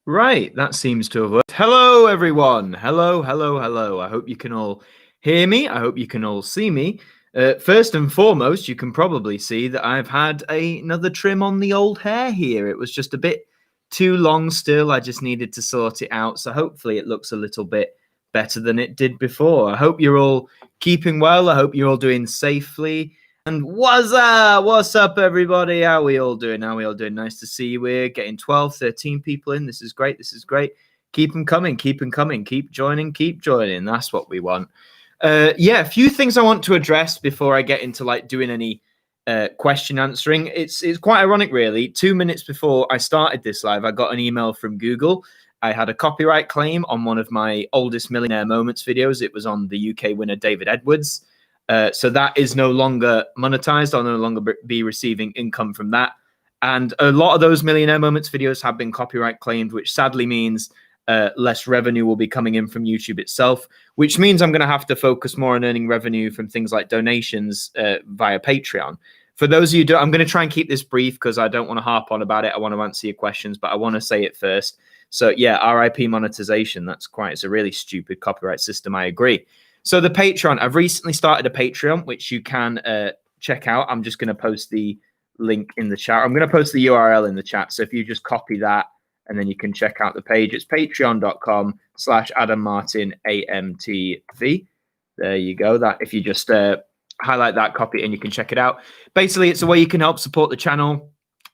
Right, that seems to have worked. Hello, everyone. Hello, hello, hello. I hope you can all hear me. I hope you can all see me. First and foremost, you can probably see that I've had another trim on the old hair here. It was just a bit too long still. I just needed to sort it out. So hopefully it looks a little bit better than it did before. I hope you're all keeping well. I hope you're all doing safely. And what's up, everybody? How we all doing? Nice to see you. We're getting 12, 13 people in. This is great. Keep them coming. Keep joining. That's what we want. A few things I want to address before I get into doing any question answering. It's quite ironic, really. 2 minutes before I started this live, I got an email from Google. I had a copyright claim on one of my oldest millionaire moments videos. It was on the UK winner David Edwards. So that is no longer monetized. I'll no longer be receiving income from that. And a lot of those millionaire moments videos have been copyright claimed, which sadly means less revenue will be coming in from YouTube itself, which means I'm going to have to focus more on earning revenue from things like donations via Patreon. For those of you I'm going to try and keep this brief because I don't want to harp on about it. I want to answer your questions, but I want to say it first. So yeah, RIP monetization. It's a really stupid copyright system. I agree. So the Patreon, I've recently started a Patreon, which you can check out. I'm just going to post the link in the chat. I'm going to post the URL in the chat. So if you just copy that, and then you can check out the page. It's patreon.com/Adam Martyn AMTV. There you go. That if you just highlight that, copy it, and you can check it out. Basically, it's a way you can help support the channel.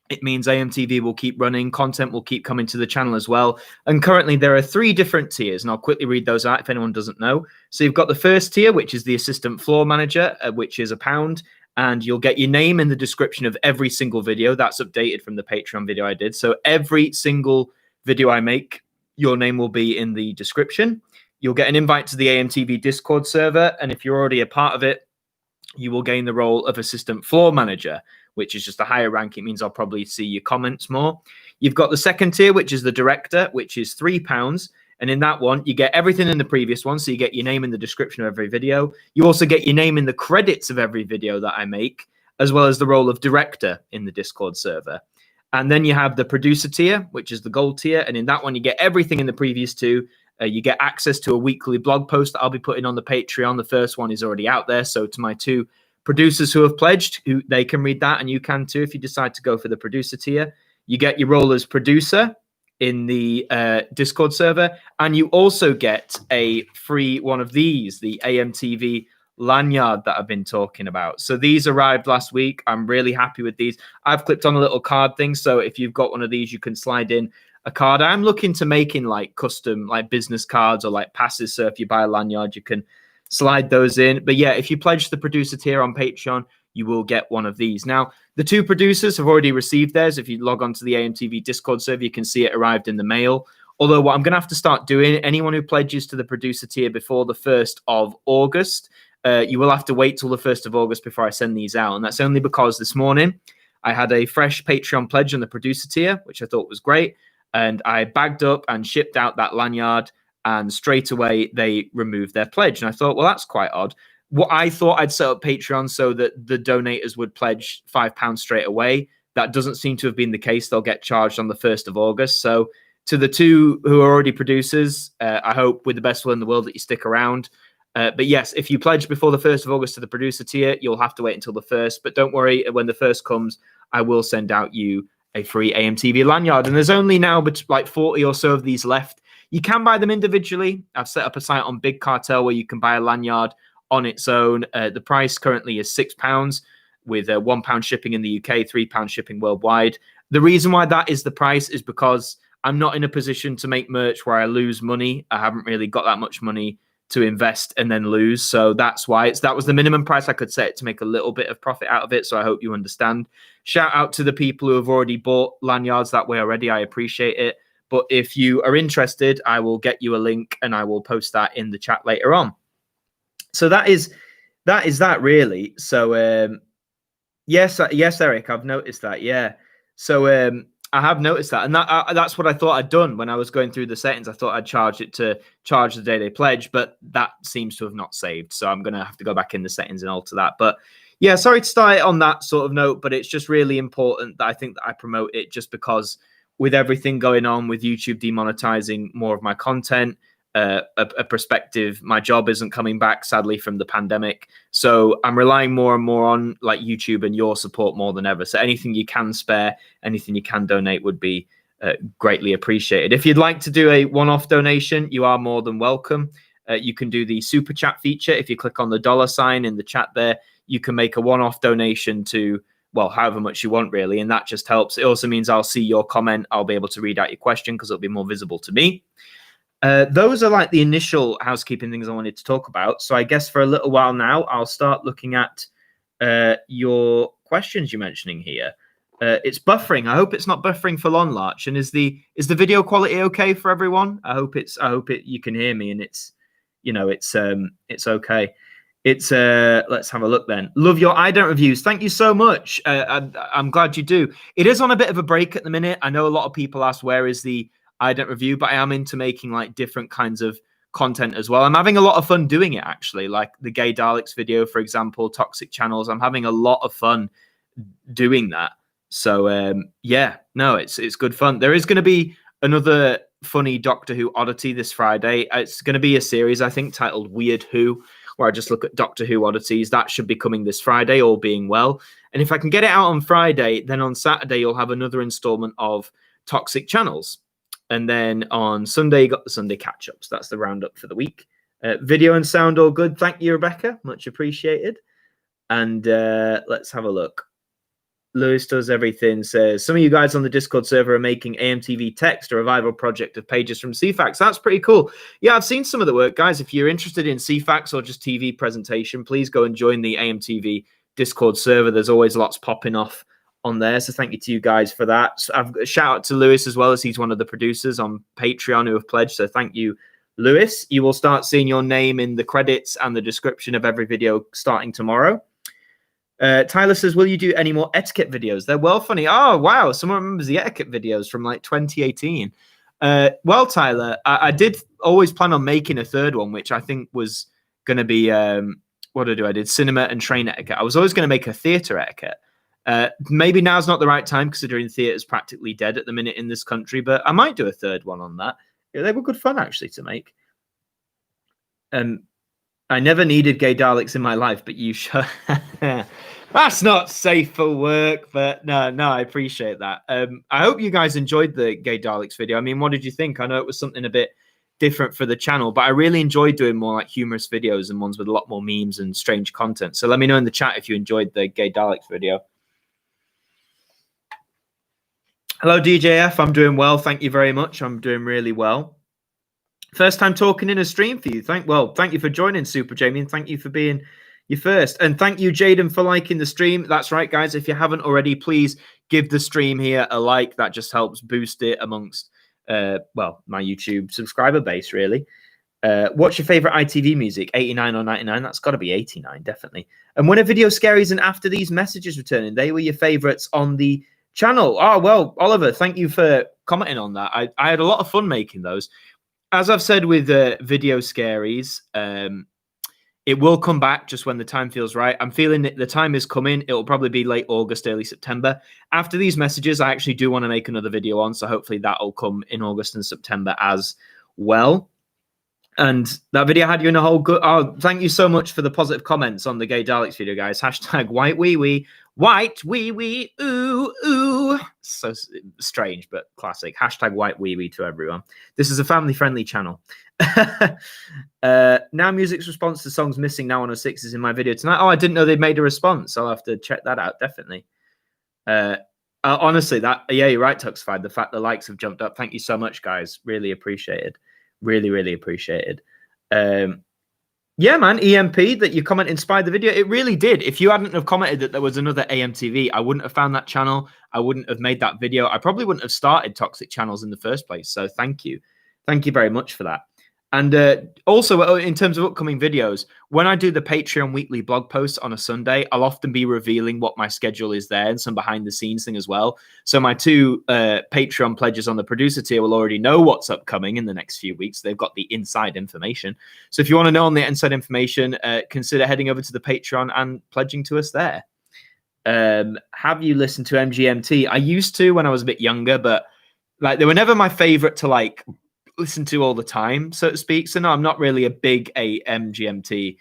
It means AMTV will keep running. Content will keep coming to the channel as well. And currently there are 3 different tiers, and I'll quickly read those out if anyone doesn't know. So you've got the first tier, which is the assistant floor manager, which is £1, and you'll get your name in the description of every single video. That's updated from the Patreon video I did. So every single video I make, your name will be in the description. You'll get an invite to the AMTV Discord server, and if you're already a part of it, you will gain the role of assistant floor manager, which is just a higher rank. It means I'll probably see your comments more. You've got the second tier, which is the director, which is £3. And in that one, you get everything in the previous one. So you get your name in the description of every video. You also get your name in the credits of every video that I make, as well as the role of director in the Discord server. And then you have the producer tier, which is the gold tier. And in that one, you get everything in the previous 2. You get access to a weekly blog post that I'll be putting on the Patreon. The first one is already out there. So to my 2 producers who have pledged, they can read that, and you can too if you decide to go for the producer tier. You get your role as producer in the Discord server, and you also get a free one of these, the AMTV lanyard that I've been talking about. So these arrived last week. I'm really happy with these. I've clipped on a little card thing, so if you've got one of these, you can slide in a card. I'm looking to making custom business cards or passes, so if you buy a lanyard, you can slide those in. But yeah, if you pledge the producer tier on Patreon, you will get one of these. Now, the 2 producers have already received theirs. If you log on to the AMTV Discord server, you can see it arrived in the mail. Although what I'm going to have to start doing, anyone who pledges to the producer tier before the 1st of August, you will have to wait till the 1st of August before I send these out. And that's only because this morning I had a fresh Patreon pledge on the producer tier, which I thought was great. And I bagged up and shipped out that lanyard, and straight away they removed their pledge. And I thought, well, that's quite odd. What I thought I'd set up Patreon so that the donators would pledge £5 straight away. That doesn't seem to have been the case. They'll get charged on the 1st of August. So to the 2 who are already producers, I hope with the best will in the world that you stick around. But yes, if you pledge before the 1st of August to the producer tier, you'll have to wait until the 1st. But don't worry, when the 1st comes, I will send out you a free AMTV lanyard. And there's only now 40 or so of these left. You can buy them individually. I've set up a site on Big Cartel where you can buy a lanyard on its own. The price currently is £6 with £1 shipping in the UK, £3 shipping worldwide. The reason why that is the price is because I'm not in a position to make merch where I lose money. I haven't really got that much money to invest and then lose. So that's why that was the minimum price I could set to make a little bit of profit out of it. So I hope you understand. Shout out to the people who have already bought lanyards that way already. I appreciate it. But if you are interested, I will get you a link and I will post that in the chat later on. So that is that really. So yes, Eric, I've noticed that. Yeah. So I have noticed that, and that's what I thought I'd done when I was going through the settings. I thought I'd charge it to charge the day they pledge, but that seems to have not saved. So I'm going to have to go back in the settings and alter that. But yeah, sorry to start it on that sort of note, but it's just really important that I think that I promote it, just because with everything going on with YouTube demonetizing more of my content, a perspective, my job isn't coming back, sadly, from the pandemic. So I'm relying more and more on like YouTube and your support more than ever. So anything you can spare, anything you can donate would be greatly appreciated. If you'd like to do a one-off donation, you are more than welcome. You can do the super chat feature. If you click on the $ in the chat there, you can make a one-off donation to, well, however much you want, really. And that just helps. It also means I'll see your comment. I'll be able to read out your question because it'll be more visible to me. Those are like the initial housekeeping things I wanted to talk about. So I guess for a little while now, I'll start looking at your questions you're mentioning here. It's buffering. I hope it's not buffering for long, Larch. And is the video quality okay for everyone? I hope you can hear me and it's okay. It's let's have a look then. Love your I Don't reviews. Thank you so much. I'm glad you do. It is on a bit of a break at the minute. I know a lot of people ask where is the I Don't review, but I am into making like different kinds of content as well. I'm having a lot of fun doing it, actually, like the Gay Daleks video, for example, Toxic Channels. I'm having a lot of fun doing that. So yeah, no, it's good fun. There is going to be another funny Doctor Who oddity this Friday. It's going to be a series, I think, titled Weird Who, where I just look at Doctor Who oddities. That should be coming this Friday, all being well. And if I can get it out on Friday, then on Saturday you'll have another installment of Toxic Channels. And then on Sunday, you got the Sunday catch-ups. That's the roundup for the week. Video and sound all good. Thank you, Rebecca. Much appreciated. And let's have a look. Lewis Does Everything says, some of you guys on the Discord server are making AMTV text, a revival project of pages from CFAX. That's pretty cool. Yeah, I've seen some of the work. Guys, if you're interested in CFAX or just TV presentation, please go and join the AMTV Discord server. There's always lots popping off on there, so thank you to you guys for that. So I've got a shout out to Lewis as well, as he's one of the producers on Patreon who have pledged, so thank you, Lewis. You will start seeing your name in the credits and the description of every video starting tomorrow. Tyler says, will you do any more etiquette videos? They're well funny. Oh, wow. Someone remembers the etiquette videos from like 2018. Well, Tyler, I did always plan on making a third one, which I think was going to be, what did I do? I did cinema and train etiquette. I was always going to make a theatre etiquette. Maybe now's not the right time, considering theatre is practically dead at the minute in this country, but I might do a third one on that. Yeah, they were good fun, actually, to make. I never needed Gay Daleks in my life, but you should. That's not safe for work, but no, I appreciate that. I hope you guys enjoyed the Gay Daleks video. I mean, what did you think? I know it was something a bit different for the channel, but I really enjoyed doing more like humorous videos and ones with a lot more memes and strange content. So let me know in the chat if you enjoyed the Gay Daleks video. Hello, DJF. I'm doing well. Thank you very much. I'm doing really well. First time talking in a stream for you. Thank you for joining, Super Jamie, and thank you for being your first. And thank you, Jaden, for liking the stream. That's right, guys. If you haven't already, please give the stream here a like. That just helps boost it amongst, well, my YouTube subscriber base, really. What's your favorite ITV music? 89 or 99? That's got to be 89, definitely. And when a video scaries and after these messages returning, they were your favorites on the channel. Oh, well, Oliver, thank you for commenting on that. I had a lot of fun making those. As I've said with video scaries, it will come back just when the time feels right. I'm feeling that the time is coming. It will probably be late August, early September. After these messages, I actually do want to make another video on, so hopefully that will come in August and September as well. And that video had you in a whole good... Oh, thank you so much for the positive comments on the Gay Daleks video, guys. Hashtag white wee wee. White wee wee. Ooh, ooh. So strange, but classic. Hashtag white wee wee to everyone. This is a family-friendly channel. Now music's response to songs missing now 106 is in my video tonight. Oh, I didn't know they'd made a response. I'll have to check that out, definitely. Honestly, yeah, you're right, Tuxified. The fact the likes have jumped up. Thank you so much, guys. Really appreciated. Really, really appreciated. Yeah, man, EMP, that your comment inspired the video. It really did. If you hadn't have commented that there was another AMTV, I wouldn't have found that channel. I wouldn't have made that video. I probably wouldn't have started Toxic Channels in the first place. So thank you. Thank you very much for that. And also, in terms of upcoming videos, when I do the Patreon weekly blog posts on a Sunday, I'll often be revealing what my schedule is there and some behind-the-scenes thing as well. So my two Patreon pledges on the producer tier will already know what's upcoming in the next few weeks. They've got the inside information. So if you want to know on the inside information, consider heading over to the Patreon and pledging to us there. Have you listened to MGMT? I used to when I was a bit younger, but Like they were never my favorite to like listen to all the time, so to speak. So no, I'm not really a big AMGMT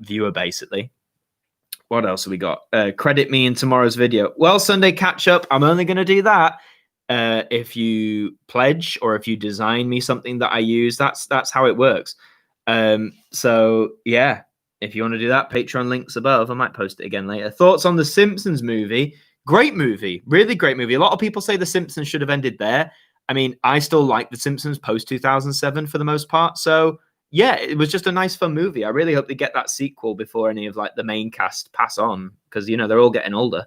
viewer, basically. What else have we got? Credit me in tomorrow's video. Well, Sunday catch up. I'm only going to do that if you pledge or if you design me something that I use. That's how it works. So yeah, if you want to do that, Patreon links above. I might post it again later. Thoughts on the Simpsons movie? Great movie, really great movie. A lot of people say the Simpsons should have ended there. I mean, I still like the Simpsons post 2007 for the most part. So yeah, it was just a nice, fun movie. I really hope they get that sequel before any of like the main cast pass on, because you know they're all getting older.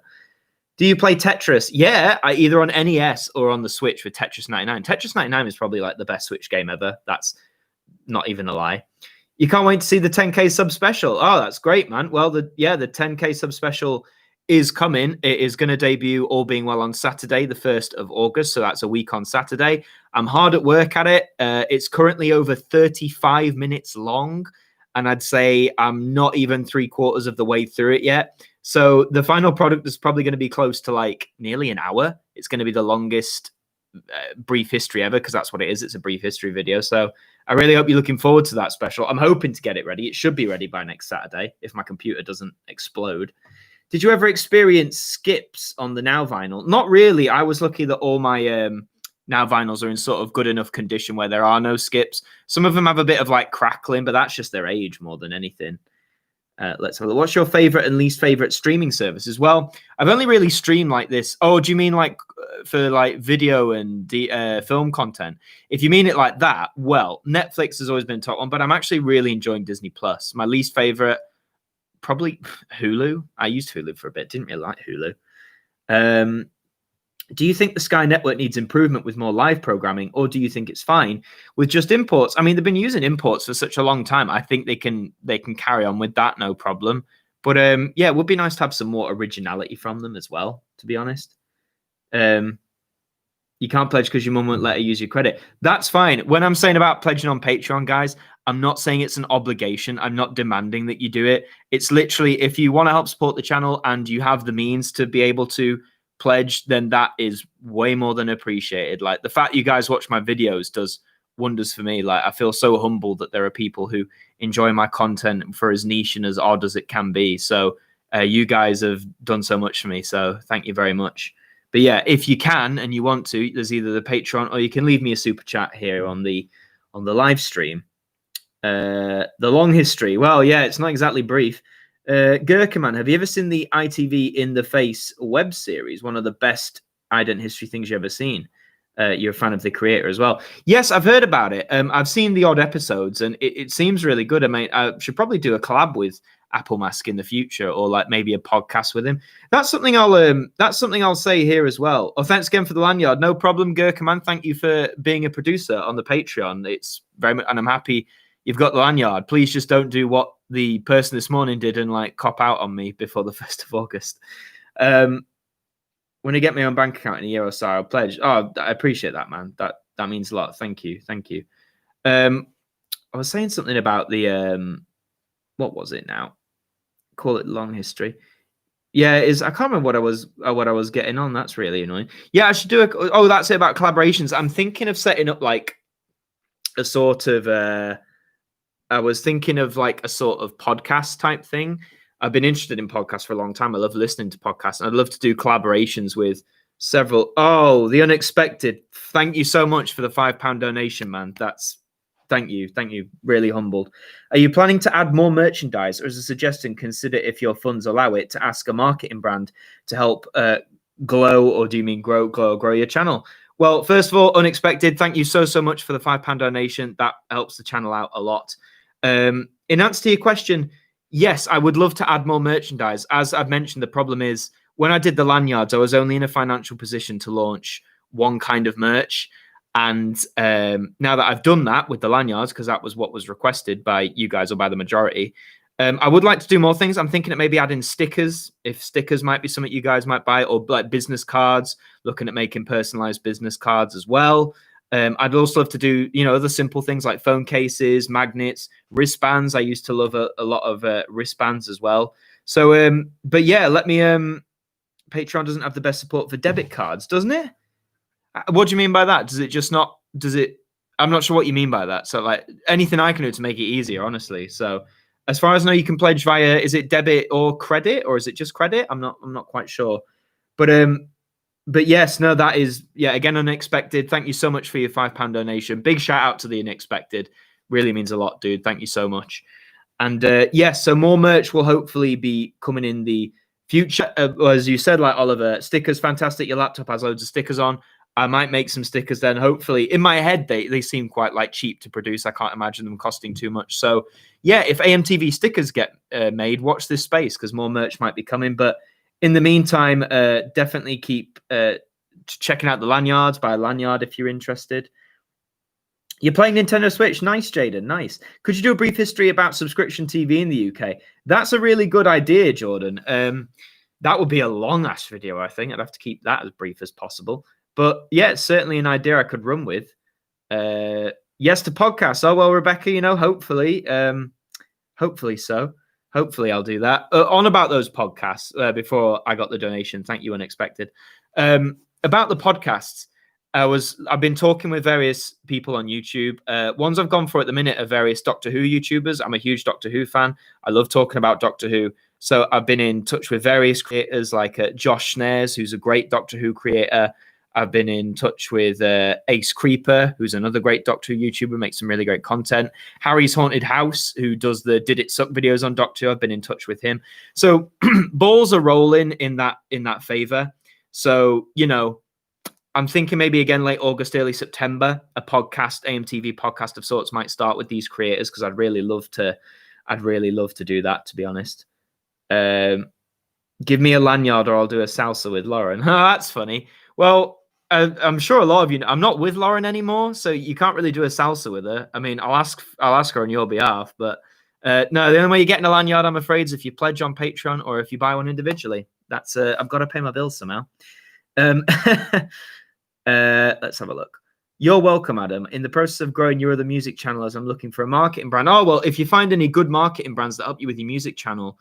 Do you play Tetris? Yeah, I either on NES or on the Switch with Tetris 99. Tetris 99 is probably like the best Switch game ever. That's not even a lie. You can't wait to see the 10K sub special. Oh, that's great, man. Well, the 10K sub special is coming. It is going to debut, all being well, on Saturday, the 1st of August. So that's a week on Saturday. I'm hard at work at it. It's currently over 35 minutes long. And I'd say I'm not even 3/4 of the way through it yet. So the final product is probably going to be close to like nearly an hour. It's going to be the longest brief history ever, because that's what it is. It's a brief history video. So I really hope you're looking forward to that special. I'm hoping to get it ready. It should be ready by next Saturday if my computer doesn't explode. Did you ever experience skips on the Now vinyl? Not really. I was lucky that all my Now vinyls are in sort of good enough condition where there are no skips. Some of them have a bit of like crackling, but that's just their age more than anything. Let's have a look. What's your favorite and least favorite streaming services? Well, I've only really streamed like this. Oh, do you mean like for like video and film content? If you mean it like that, well, Netflix has always been top one, but I'm actually really enjoying Disney Plus. My least favorite, probably Hulu. I used Hulu for a bit. Didn't really like Hulu. Do you think the Sky Network needs improvement with more live programming, or do you think it's fine with just imports? I mean, they've been using imports for such a long time. I think they can carry on with that, no problem. But yeah, it would be nice to have some more originality from them as well, to be honest. You can't pledge because your mum won't let her use your credit. That's fine. When I'm saying about pledging on Patreon, guys, I'm not saying it's an obligation. I'm not demanding that you do it. It's literally, if you want to help support the channel and you have the means to be able to pledge, then that is way more than appreciated. Like the fact you guys watch my videos does wonders for me. Like I feel so humbled that there are people who enjoy my content for as niche and as odd as it can be. So you guys have done so much for me. So thank you very much. But yeah, if you can and you want to, there's either the Patreon or you can leave me a super chat here on the live stream. The long history. Well, yeah, it's not exactly brief. Gerkuman, have you ever seen the ITV In the Face web series? One of the best ident history things you've ever seen. You're a fan of the creator as well. Yes, I've heard about it. I've seen the odd episodes and it seems really good. I mean, I should probably do a collab with Apple Mask in the future, or like maybe a podcast with him. That's something I'll say here as well. Oh, thanks again for the lanyard. No problem, Gerkuman. Thank you for being a producer on the Patreon. It's very much, and I'm happy you've got the lanyard. Please just don't do what the person this morning did and like cop out on me before the 1st of August. When you get my own bank account in a year or so, I'll pledge. Oh, I appreciate that, man. That means a lot. Thank you. I was saying something about the what was it now? Call it long history. Yeah, I can't remember what I was getting on. That's really annoying. Yeah, I should do that's it about collaborations. I'm thinking of setting up like a sort of I was thinking of like a sort of podcast type thing. I've been interested in podcasts for a long time. I love listening to podcasts, and I'd love to do collaborations with several. Oh, the unexpected. Thank you so much for the £5 donation, man. Thank you. Really humbled. Are you planning to add more merchandise, or as a suggestion, consider, if your funds allow it, to ask a marketing brand to help grow your channel? Well, first of all, unexpected. Thank you so much for the £5 donation. That helps the channel out a lot. In answer to your question, yes, I would love to add more merchandise. As I've mentioned, the problem is when I did the lanyards, I was only in a financial position to launch one kind of merch. And now that I've done that with the lanyards, because that was what was requested by you guys or by the majority, I would like to do more things. I'm thinking of maybe adding stickers, if stickers might be something you guys might buy, or like business cards, looking at making personalized business cards as well. I'd also love to do, other simple things like phone cases, magnets, wristbands. I used to love a lot of wristbands as well. So, but yeah, let me, Patreon doesn't have the best support for debit cards, doesn't it? What do you mean by that? Does it just not? Does it? I'm not sure what you mean by that. So like anything I can do to make it easier, honestly. So as far as I know, you can pledge via, is it debit or credit, or is it just credit? I'm not quite sure. But yes, no, that is, yeah, again, unexpected. Thank you so much for your £5 donation. Big shout out to the unexpected. Really means a lot, dude. Thank you so much. And yes, so more merch will hopefully be coming in the future. As you said, like Oliver, stickers, fantastic. Your laptop has loads of stickers on. I might make some stickers then. Hopefully, in my head, they seem quite like cheap to produce. I can't imagine them costing too much. So yeah, if AMTV stickers get made, watch this space because more merch might be coming. But in the meantime, definitely keep checking out the lanyards. Buy a lanyard if you're interested. You're playing Nintendo Switch. Nice, Jaden. Nice. Could you do a brief history about subscription TV in the UK? That's a really good idea, Jordan. That would be a long-ass video, I think. I'd have to keep that as brief as possible. But yeah, it's certainly an idea I could run with. Yes to podcasts. Oh, well, Rebecca, hopefully. Hopefully so. Hopefully I'll do that. On about those podcasts, before I got the donation, thank you, Unexpected. About the podcasts, I've been talking with various people on YouTube. Ones I've gone for at the minute are various Doctor Who YouTubers. I'm a huge Doctor Who fan. I love talking about Doctor Who. So I've been in touch with various creators like Josh Snares, who's a great Doctor Who creator. I've been in touch with Ace Creeper, who's another great Doctor Who YouTuber, makes some really great content. Harry's Haunted House, who does the Did It Suck videos on Doctor Who. I've been in touch with him. So balls are rolling in that favor. So, I'm thinking maybe again late August, early September, a podcast, AMTV podcast of sorts might start with these creators because I'd really love to do that, to be honest. Give me a lanyard or I'll do a salsa with Lauren. That's funny. Well, I'm sure a lot of you know, I'm not with Lauren anymore, so you can't really do a salsa with her. I mean, I'll ask her on your behalf, but no, the only way you're getting a lanyard, I'm afraid, is if you pledge on Patreon or if you buy one individually. That's I've got to pay my bills somehow. Let's have a look. You're welcome, Adam. In the process of growing your other music channel, as I'm looking for a marketing brand. Oh, well, if you find any good marketing brands that help you with your music channel,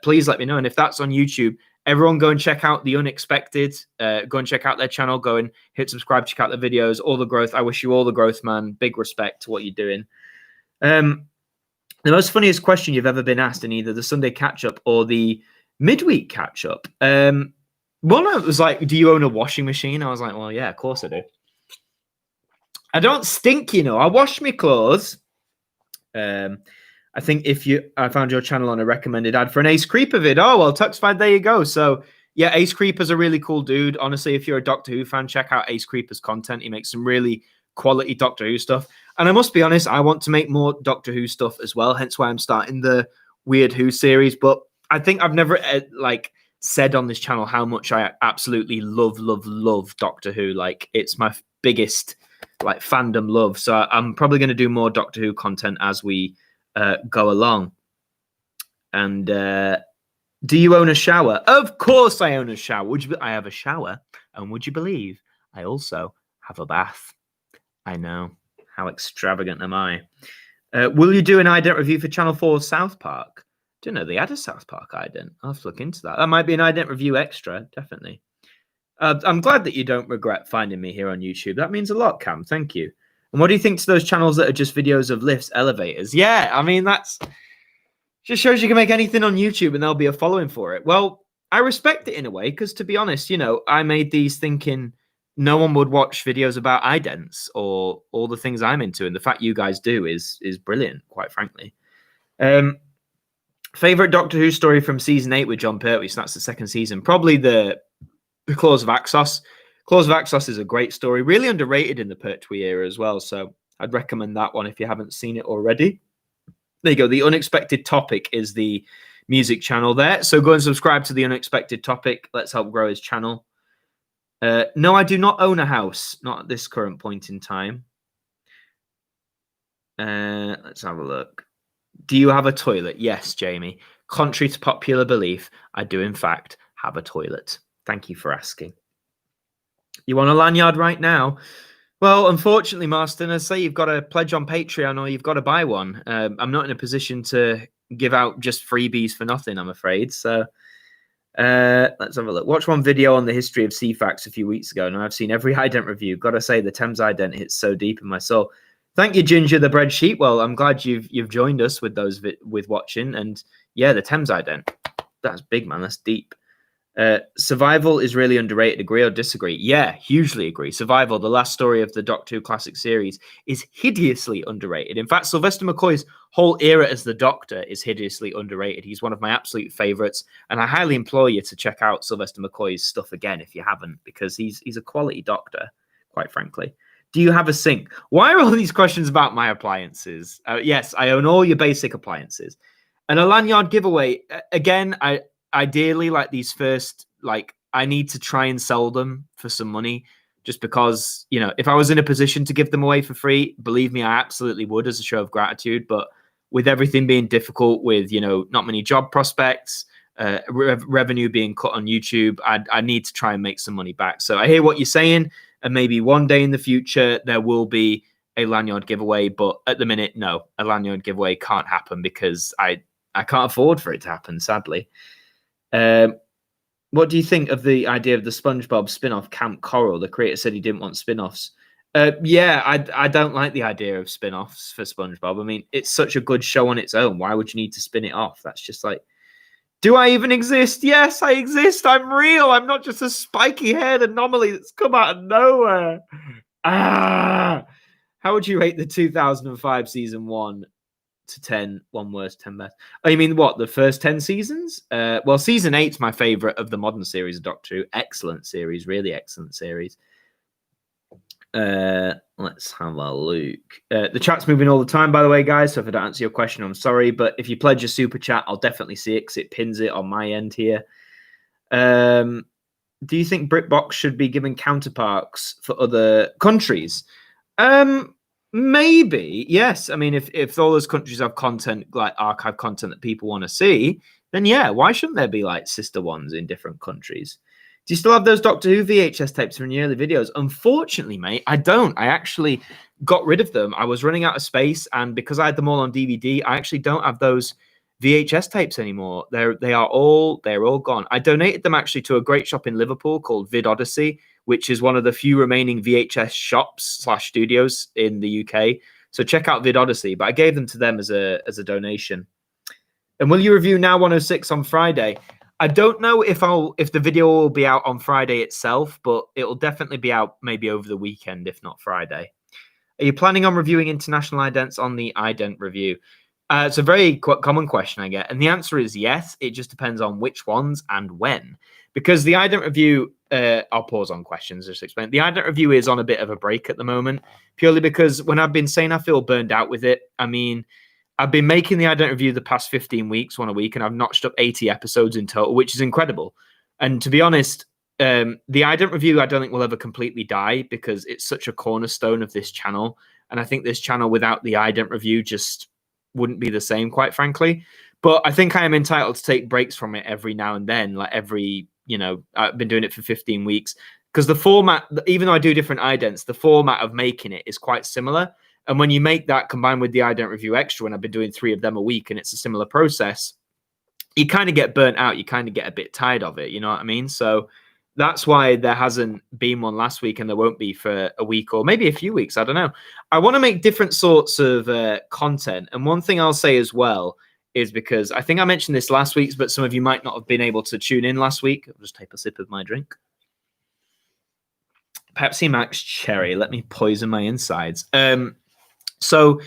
please let me know. And if that's on YouTube, everyone go and check out The Unexpected. Go and check out their channel. Go and hit subscribe, check out the videos, all the growth. I wish you all the growth, man. Big respect to what you're doing. The most funniest question you've ever been asked in either the Sunday catch-up or the midweek catch-up. One was like, do you own a washing machine? I was like, well, yeah, of course I do. I don't stink, I wash my clothes. I think I found your channel on a recommended ad for an Ace Creeper vid. Oh, well, Tuxfied, there you go. So, yeah, Ace Creeper's a really cool dude. Honestly, if you're a Doctor Who fan, check out Ace Creeper's content. He makes some really quality Doctor Who stuff. And I must be honest, I want to make more Doctor Who stuff as well, hence why I'm starting the Weird Who series. But I think I've never, said on this channel how much I absolutely love Doctor Who. Like, it's my biggest, fandom love. So I'm probably going to do more Doctor Who content as we go along. And do you own a shower? Of course I own a shower. I have a shower, and would you believe I also have a bath? I know. How extravagant am I? Will you do an ident review for Channel 4 South Park? Didn't know they had a South Park ident. I'll have to look into that. That might be an ident review extra, definitely. I'm glad that you don't regret finding me here on YouTube. That means a lot, Cam. Thank you. And what do you think to those channels that are just videos of lifts, elevators? Yeah, I mean, that's just shows you can make anything on YouTube and there'll be a following for it. Well, I respect it in a way because, to be honest, I made these thinking no one would watch videos about idents or all the things I'm into. And the fact you guys do is brilliant, quite frankly. Favorite Doctor Who story from season 8 with John Pertwee. So that's the second season. Probably the Claws of Axos. Claws of Axos is a great story, really underrated in the Pertwee era as well. So I'd recommend that one if you haven't seen it already. There you go. The Unexpected Topic is the music channel there. So go and subscribe to The Unexpected Topic. Let's help grow his channel. No, I do not own a house. Not at this current point in time. Let's have a look. Do you have a toilet? Yes, Jamie. Contrary to popular belief, I do, in fact, have a toilet. Thank you for asking. You want a lanyard right now? Well, unfortunately, Marston, I say you've got to pledge on Patreon or you've got to buy one. I'm not in a position to give out just freebies for nothing, I'm afraid. So Let's have a look. Watch one video on the history of CFAX a few weeks ago, and I've seen every ident review. Gotta say, the Thames ident hits so deep in my soul. Thank you, Ginger the Bread Sheep. Well, I'm glad you've joined us with those with watching, and yeah, the Thames ident. That's big, man. That's deep. Survival is really underrated. Agree or disagree? Yeah, hugely agree. Survival, the last story of the Doctor Who classic series, is hideously underrated. In fact, Sylvester McCoy's whole era as the Doctor is hideously underrated. He's one of my absolute favorites, and I highly implore you to check out Sylvester McCoy's stuff again if you haven't, because he's a quality Doctor, quite frankly. Do you have a sink? Why are all these questions about my appliances? Yes, I own all your basic appliances. And a lanyard giveaway, again, ideally, like these first, like I need to try and sell them for some money, just because, you know, if I was in a position to give them away for free, believe me, I absolutely would as a show of gratitude. But with everything being difficult, with, you know, not many job prospects, revenue being cut on YouTube, I need to try and make some money back. So I hear what you're saying, and maybe one day in the future there will be a lanyard giveaway. But at the minute, no, a lanyard giveaway can't happen because I can't afford for it to happen, sadly. What do you think of the idea of the SpongeBob spin-off Camp Coral? The creator said he didn't want spin-offs. Yeah, I don't like the idea of spin-offs for SpongeBob. I mean, it's such a good show on its own. Why would you need to spin it off? That's just like, do I even exist? Yes, I exist. I'm real. I'm not just a spiky-haired anomaly that's come out of nowhere. How would you rate the 2005 season 1 to 10, one worst, 10 best? Oh, you mean what, the first 10 seasons? Well, season 8's my favorite of the modern series of Doctor Who. Excellent series, really excellent series. Let's have a look. The chat's moving all the time, by the way, guys, so if I don't answer your question, I'm sorry, but if you pledge a super chat, I'll definitely see it because it pins it on my end here. Do you think BritBox should be given counterparts for other countries? Maybe, yes. I mean, if all those countries have content, like archive content that people want to see, then yeah, why shouldn't there be like sister ones in different countries? Do you still have those Doctor Who VHS tapes from your early videos? Unfortunately, mate, I don't. I actually got rid of them. I was running out of space, and because I had them all on DVD, I actually don't have those VHS tapes anymore. They're all gone. I donated them actually to a great shop in Liverpool called Vid Odyssey, which is one of the few remaining VHS shops/studios in the UK. So check out Vid Odyssey. But I gave them to them as a donation. And will you review Now 106 on Friday? I don't know if the video will be out on Friday itself, but it'll definitely be out maybe over the weekend, if not Friday. Are you planning on reviewing international idents on the ident review? It's a very common question I get, and the answer is yes. It just depends on which ones and when. Because the ident review, I'll pause on questions just to explain. The ident review is on a bit of a break at the moment, purely because when I've been saying I feel burned out with it, I mean, I've been making the ident review the past 15 weeks, one a week, and I've notched up 80 episodes in total, which is incredible. And to be honest, the ident review I don't think will ever completely die because it's such a cornerstone of this channel. And I think this channel without the ident review just wouldn't be the same, quite frankly. But I think I am entitled to take breaks from it every now and then, like every, you know, I've been doing it for 15 weeks. Because the format, even though I do different idents, the format of making it is quite similar. And when you make that combined with the ident review extra, when I've been doing 3 of them a week and it's a similar process, you kind of get burnt out. You kind of get a bit tired of it. You know what I mean? So that's why there hasn't been one last week and there won't be for a week or maybe a few weeks. I don't know. I want to make different sorts of content. And one thing I'll say as well is, because I think I mentioned this last week, but some of you might not have been able to tune in last week. I'll just take a sip of my drink. Pepsi Max Cherry. Let me poison my insides. So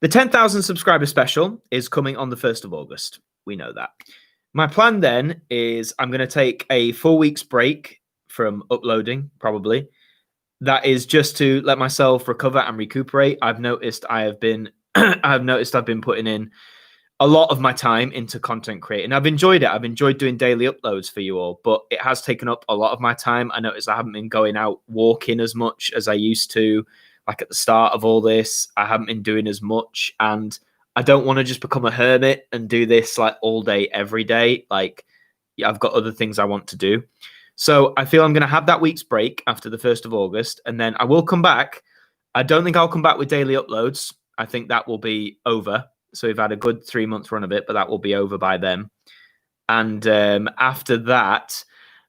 the 10,000 subscriber special is coming on the 1st of August. We know that. My plan then is I'm going to take a 4 weeks break from uploading, probably. That is just to let myself recover and recuperate. I've noticed I've been putting in a lot of my time into content creating. I've enjoyed it. I've enjoyed doing daily uploads for you all, but it has taken up a lot of my time. I noticed I haven't been going out walking as much as I used to. Like at the start of all this, I haven't been doing as much, and I don't want to just become a hermit and do this like all day, every day. Like, yeah, I've got other things I want to do. So I feel I'm going to have that week's break after the 1st of August, and then I will come back. I don't think I'll come back with daily uploads. I think that will be over. So we've had a good 3-month run of it, but that will be over by then. And after that,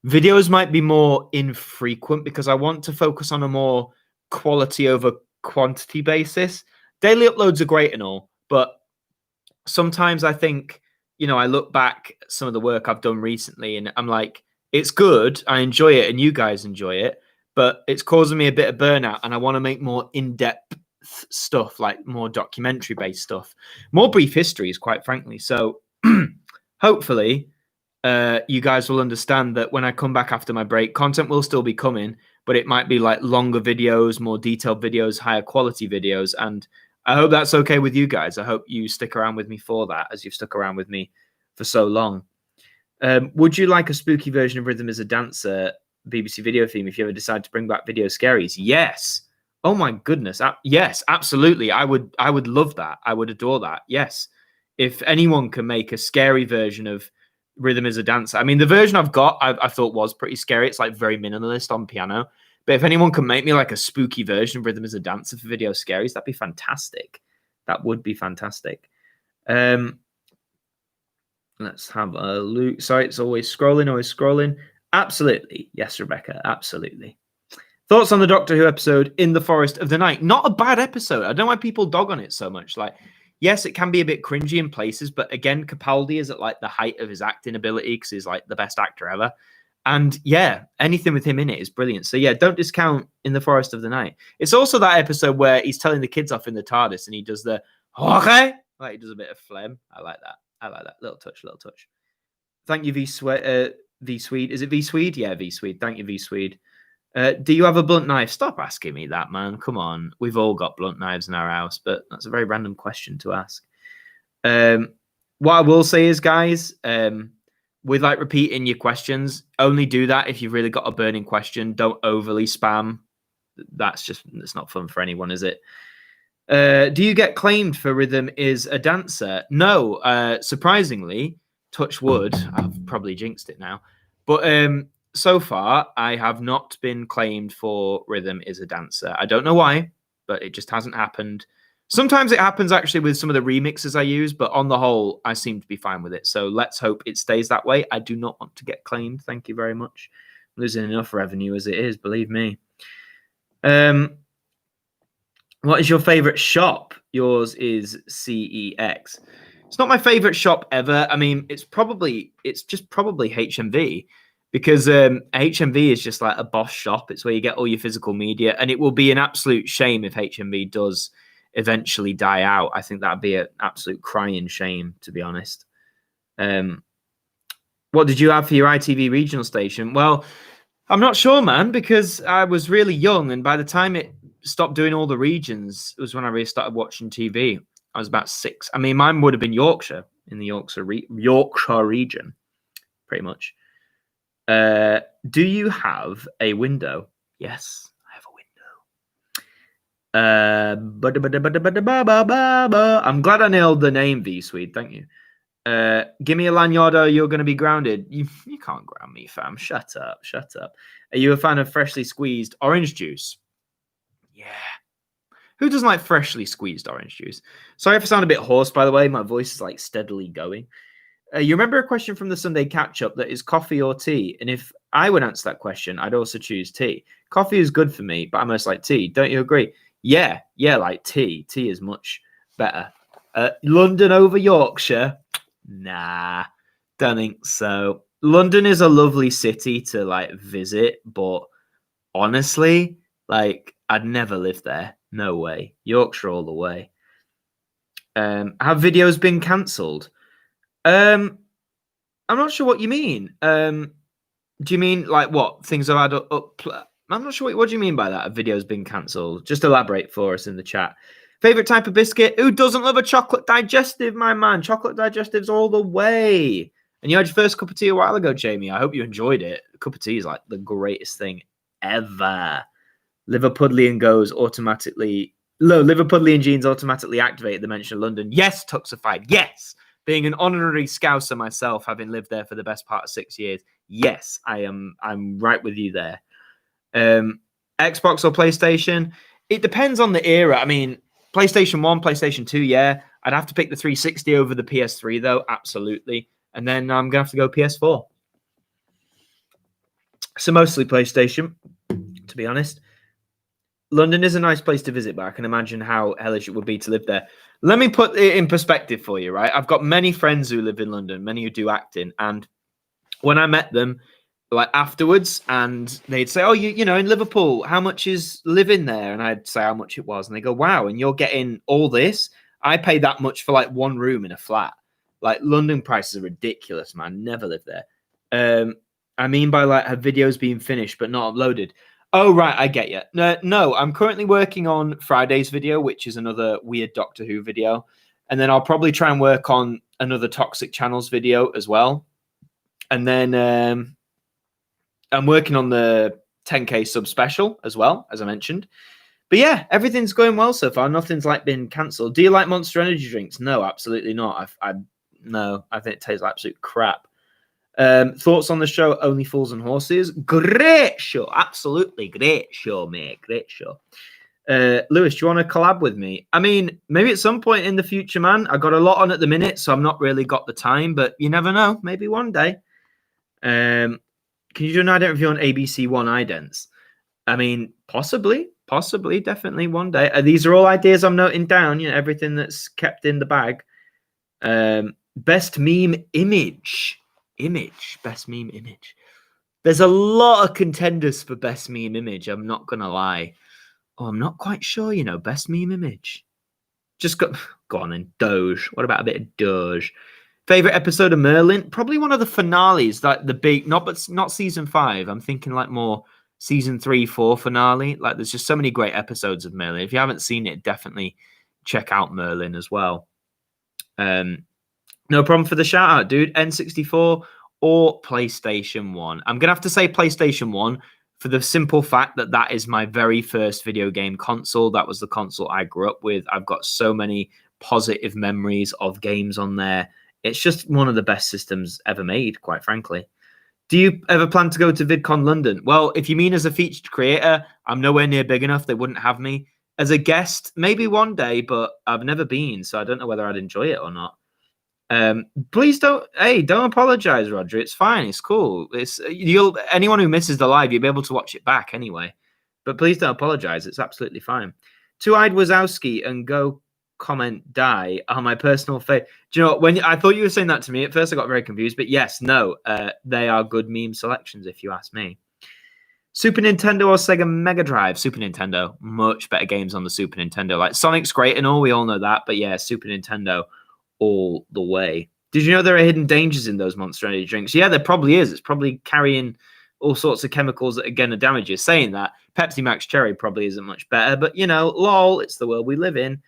videos might be more infrequent because I want to focus on a more quality over quantity basis. Daily uploads are great and all, but sometimes I think, I look back at some of the work I've done recently and I'm like, it's good. I enjoy it and you guys enjoy it, but it's causing me a bit of burnout and I want to make more in-depth stuff, like more documentary based stuff, more brief histories, quite frankly. So hopefully you guys will understand that when I come back after my break, content will still be coming, but it might be like longer videos, more detailed videos, higher quality videos. And I hope that's okay with you guys. I hope you stick around with me for that, as you've stuck around with me for so long. Would you like a spooky version of Rhythm as a Dancer BBC video theme if you ever decide to bring back video scaries? Yes. Oh my goodness. Yes, absolutely. I would love that. I would adore that. Yes. If anyone can make a scary version of Rhythm as a Dancer. I mean, the version I've got, I thought was pretty scary. It's like very minimalist on piano. But if anyone can make me like a spooky version of Rhythm as a Dancer for video scaries, that'd be fantastic. That would be fantastic. Let's have a look. Sorry, it's always scrolling. Absolutely. Yes, Rebecca. Absolutely. Thoughts on the Doctor Who episode In the Forest of the Night? Not a bad episode. I don't know why people dog on it so much. Like, yes, it can be a bit cringy in places, but again, Capaldi is at like the height of his acting ability because he's like the best actor ever. And yeah, anything with him in it is brilliant. So yeah, don't discount In the Forest of the Night. It's also that episode where he's telling the kids off in the TARDIS and he does the okay, like he does a bit of phlegm. I like that. Little touch. Thank you, V Swede. Is it V Swede? Yeah, V Swede. Thank you, V Swede. Do you have a blunt knife? Stop asking me that, man. Come on. We've all got blunt knives in our house, but that's a very random question to ask. What I will say is, guys, with like repeating your questions, only do that if you've really got a burning question. Don't overly spam. It's not fun for anyone, is it? Do you get claimed for Rhythm is a Dancer? No, surprisingly, touch wood. I've probably jinxed it now. But so far, I have not been claimed for Rhythm is a Dancer. I don't know why, but it just hasn't happened. Sometimes it happens actually with some of the remixes I use, but on the whole, I seem to be fine with it. So let's hope it stays that way. I do not want to get claimed. Thank you very much. I'm losing enough revenue as it is, believe me. What is your favorite shop? Yours is CEX. It's not my favorite shop ever. I mean, it's just probably HMV because HMV is just like a boss shop. It's where you get all your physical media, and it will be an absolute shame if HMV does eventually die out. I think that'd be an absolute crying shame, to be honest. What did you have for your ITV regional station? Well, I'm not sure, man, because I was really young, and by the time it stopped doing all the regions, it was when I really started watching TV. I was about 6. I mean, mine would have been Yorkshire, in the Yorkshire region, pretty much. Do you have a window? Yes, I have a window. I'm glad I nailed the name, V Swede. Thank you. Give me a lanyard or you're going to be grounded. You can't ground me, fam. Shut up. Are you a fan of freshly squeezed orange juice? Yeah. Who doesn't like freshly squeezed orange juice? Sorry if I sound a bit hoarse, by the way. My voice is like steadily going. You remember a question from the Sunday catch-up that is coffee or tea? And if I would answer that question, I'd also choose tea. Coffee is good for me, but I most like tea. Don't you agree? Yeah, like tea. Tea is much better. London over Yorkshire? Nah, don't think so. London is a lovely city to like visit, but honestly, like I'd never live there. No way. Yorkshire all the way. Have videos been cancelled? I'm not sure what you mean. Do you mean like what things have had up? I'm not sure. What do you mean by that? A video's been cancelled. Just elaborate for us in the chat. Favorite type of biscuit? Who doesn't love a chocolate digestive, my man? Chocolate digestives all the way. And you had your first cup of tea a while ago, Jamie. I hope you enjoyed it. A cup of tea is like the greatest thing ever. Liverpudlian goes automatically. Liverpudlian genes automatically activate at the mention of London. Yes, Tuxified. Yes. Being an honorary Scouser myself, having lived there for the best part of 6 years. Yes, I'm right with you there. Xbox or PlayStation? It depends on the era. I mean, PlayStation 1, PlayStation 2, yeah. I'd have to pick the 360 over the PS3, though, absolutely. And then I'm going to have to go PS4. So mostly PlayStation, to be honest. London is a nice place to visit, but I can imagine how hellish it would be to live there. Let me put it in perspective for you, right? I've got many friends who live in London, many who do acting. And when I met them, like afterwards, and they'd say, oh, you know, in Liverpool, how much is living there? And I'd say how much it was. And they go, wow, and you're getting all this? I pay that much for like one room in a flat. Like London prices are ridiculous, man. Never lived there. I mean by like have videos being finished but not uploaded. Oh, right, I get you. No, I'm currently working on Friday's video, which is another weird Doctor Who video. And then I'll probably try and work on another Toxic Channels video as well. And then I'm working on the 10K sub special as well, as I mentioned. But yeah, everything's going well so far. Nothing's like been cancelled. Do you like Monster Energy drinks? No, absolutely not. No, I think it tastes like absolute crap. Thoughts on the show Only Fools and Horses? Great show. Absolutely great show, mate. Great show. Lewis, do you want to collab with me? I mean, maybe at some point in the future, man. I got a lot on at the minute, so I'm not really got the time, but you never know. Maybe one day. Can you do an ident review on ABC One idents? I mean, possibly, definitely one day. These are all ideas I'm noting down, you know, everything that's kept in the bag. Best meme image. Best meme image. There's a lot of contenders for best meme image. I'm not gonna lie. Oh, I'm not quite sure. You know, best meme image. Just go on then. Doge. What about a bit of Doge? Favorite episode of Merlin? Probably one of the finales, like the big, not season 5. I'm thinking like more season 3, 4 finale. Like there's just so many great episodes of Merlin. If you haven't seen it, definitely check out Merlin as well. No problem for the shout out, dude. N64 or PlayStation 1. I'm going to have to say PlayStation 1 for the simple fact that that is my very first video game console. That was the console I grew up with. I've got so many positive memories of games on there. It's just one of the best systems ever made, quite frankly. Do you ever plan to go to VidCon London? Well, if you mean as a featured creator, I'm nowhere near big enough. They wouldn't have me. As a guest, maybe one day, but I've never been, so I don't know whether I'd enjoy it or not. Please don't apologize, Roger. It's fine. It's cool. Anyone who misses the live, you'll be able to watch it back anyway. But please don't apologize. It's absolutely fine. Two-Eyed Wazowski and Go Comment Die are my personal favorite. Do you know what? When I thought you were saying that to me at first, I got very confused. But yes, no, they are good meme selections if you ask me. Super Nintendo or Sega Mega Drive? Super Nintendo. Much better games on the Super Nintendo. Like Sonic's great and all, we all know that. But yeah, Super Nintendo all the way. Did you know there are hidden dangers in those Monster Energy drinks? Yeah, there probably is. It's probably carrying all sorts of chemicals that are going to damage you. Saying that, Pepsi Max Cherry probably isn't much better, but you know, lol, it's the world we live in.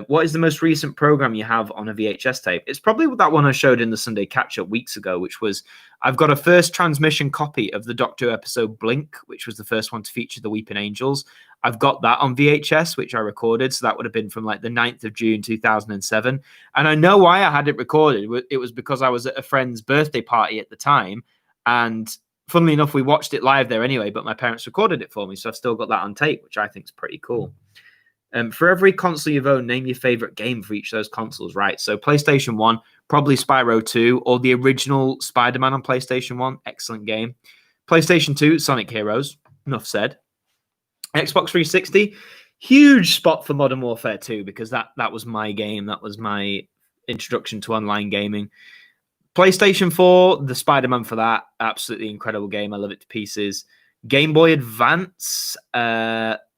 What is the most recent program you have on a VHS tape? It's probably that one I showed in the Sunday Catch-Up weeks ago, which was, I've got a first transmission copy of the Doctor Who episode Blink, which was the first one to feature the Weeping Angels. I've got that on VHS, which I recorded, so that would have been from like the 9th of June 2007. And I know why I had it recorded. It was because I was at a friend's birthday party at the time, and funnily enough, we watched it live there anyway, but my parents recorded it for me, so I've still got that on tape, which I think is pretty cool. For every console you've owned, name your favorite game for each of those consoles, right? So PlayStation 1, probably Spyro 2, or the original Spider-Man on PlayStation 1. Excellent game. PlayStation 2, Sonic Heroes. Enough said. Xbox 360, huge spot for Modern Warfare 2, because that was my game. That was my introduction to online gaming. PlayStation 4, the Spider-Man for that. Absolutely incredible game. I love it to pieces. Game Boy Advance,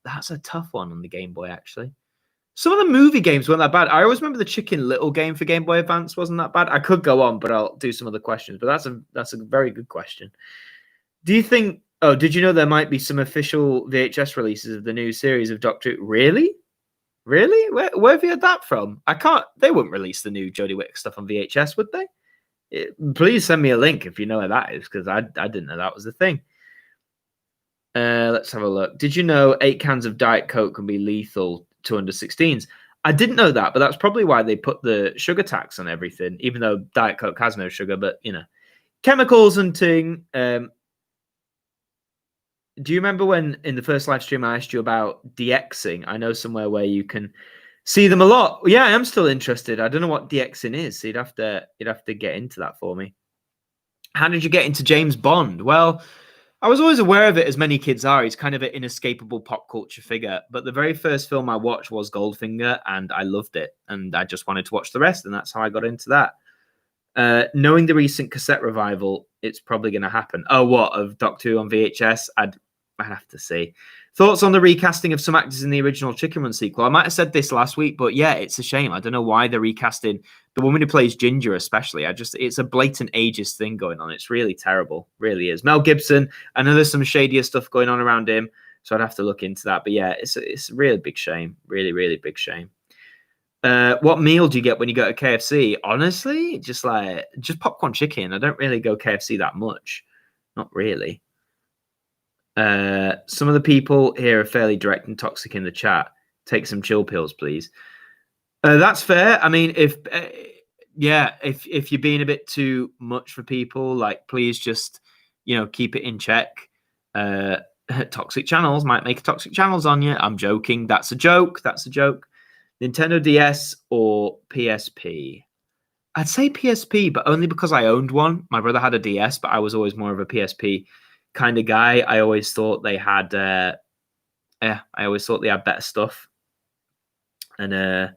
that's a tough one on the Game Boy, actually. Some of the movie games weren't that bad. I always remember the Chicken Little game for Game Boy Advance wasn't that bad. I could go on, but I'll do some other questions. But that's a very good question. Do you think... Oh, did you know there might be some official VHS releases of the new series of Doctor Who? Really? Really? Where have you had that from? I can't... They wouldn't release the new Jodie Whittaker stuff on VHS, would they? Please send me a link if you know where that is, because I didn't know that was the thing. Let's have a look. Did you know 8 cans of Diet Coke can be lethal to under 16s? I didn't know that, but that's probably why they put the sugar tax on everything, even though Diet Coke has no sugar, but, you know. Chemicals and ting. Do you remember when in the first live stream I asked you about DXing? I know somewhere where you can See them a lot. Yeah, I am still interested. I don't know what DXing is. So you'd have to get into that for me. How did you get into James Bond? Well, I was always aware of it, as many kids are. He's kind of an inescapable pop culture figure. But the very first film I watched was Goldfinger, and I loved it. And I just wanted to watch the rest, and that's how I got into that. Knowing the recent cassette revival, it's probably going to happen. Oh, what? Of Doctor Who on VHS? I'd have to see. Thoughts on the recasting of some actors in the original Chicken Run sequel? I might have said this last week, but yeah, it's a shame. I don't know why they're recasting the woman who plays Ginger, especially. It's a blatant ageist thing going on. It's really terrible. Really is. Mel Gibson, I know there's some shadier stuff going on around him, so I'd have to look into that. But yeah, it's a really big shame. Really, really big shame. What meal do you get when you go to KFC? Honestly, just popcorn chicken. I don't really go KFC that much. Not really. Some of the people here are fairly direct and toxic in the chat. Take some chill pills, please. That's fair. I mean, if you're being a bit too much for people, like, please just, keep it in check. Toxic channels might make toxic channels on you. I'm joking. That's a joke. Nintendo DS or PSP? I'd say PSP, but only because I owned one. My brother had a DS, but I was always more of a PSP kind of guy. I always thought they had better stuff. And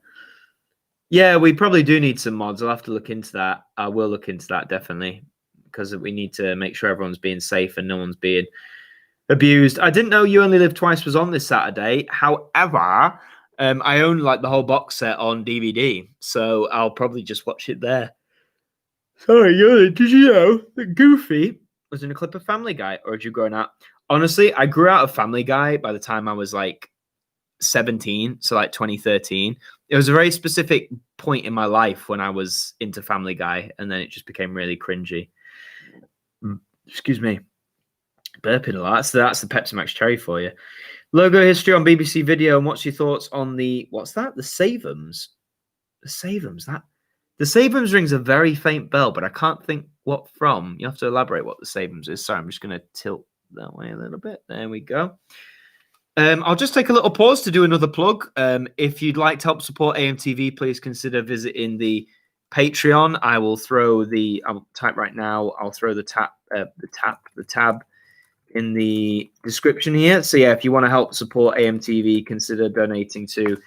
we probably do need some mods. I'll have to look into that. I will look into that, definitely, because we need to make sure everyone's being safe and no one's being abused. I didn't know You Only Live Twice was on this Saturday. However, I own the whole box set on DVD, so I'll probably just watch it there. Sorry, did you know that Goofy was in a clip of Family Guy, or had you grown up? Honestly, I grew out of Family Guy by the time I was 17, so 2013. It was a very specific point in my life when I was into Family Guy, and then it just became really cringy. Excuse me. Burping a lot. That's the Pepsi Max Cherry for you. Logo history on BBC Video, and what's your thoughts on what's that? The Savums. The Savums rings a very faint bell, but I can't think what from. You have to elaborate what the Savums is. Sorry, I'm just going to tilt that way a little bit. There we go. I'll just take a little pause to do another plug. If you'd like to help support AMTV, please consider visiting the Patreon. I'll type right now. I'll throw the tab in the description here. So yeah, if you want to help support AMTV, consider donating to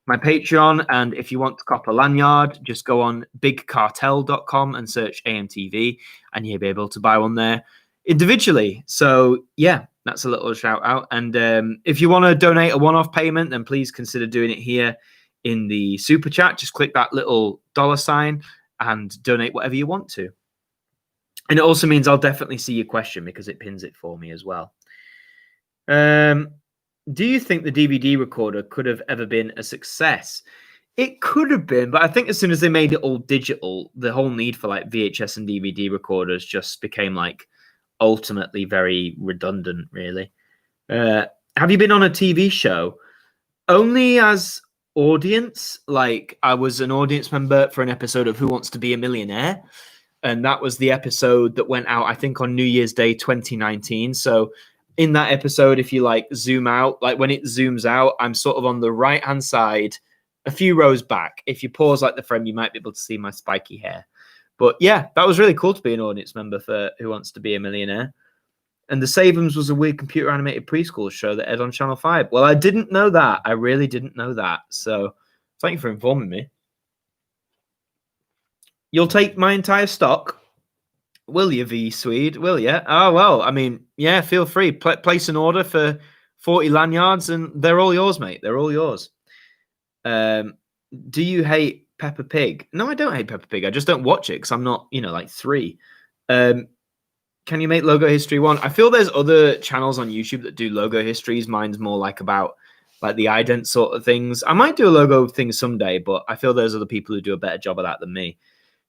my Patreon. And if you want to cop a lanyard, just go on bigcartel.com and search AMTV, and you'll be able to buy one there individually. So yeah, that's a little shout out. And if you want to donate a one-off payment, then please consider doing it here in the super chat. Just click that little $ and donate whatever you want to. And it also means I'll definitely see your question because it pins it for me as well. Do you think the DVD recorder could have ever been a success? It could have been, but I think as soon as they made it all digital, the whole need for VHS and DVD recorders just became ultimately very redundant, really. Have you been on a TV show? Only as audience. I was an audience member for an episode of Who Wants to Be a Millionaire? And that was the episode that went out, I think, on New Year's Day 2019. So in that episode, if you zoom out, when it zooms out, I'm sort of on the right-hand side, a few rows back. If you pause the frame, you might be able to see my spiky hair. But yeah, that was really cool to be an audience member for Who Wants to Be a Millionaire. And The Savums was a weird computer animated preschool show that aired on Channel 5. Well, I didn't know that. I really didn't know that. So thank you for informing me. You'll take my entire stock, will you, V Swede? Will you? Oh, well, I mean, yeah, feel free. Place an order for 40 lanyards, and they're all yours, mate. They're all yours. Do you hate Peppa Pig? No, I don't hate Peppa Pig. I just don't watch it because I'm not, 3. Can you make logo history one? I feel there's other channels on YouTube that do logo histories. Mine's more about the ident sort of things. I might do a logo thing someday, but I feel there's other people who do a better job of that than me.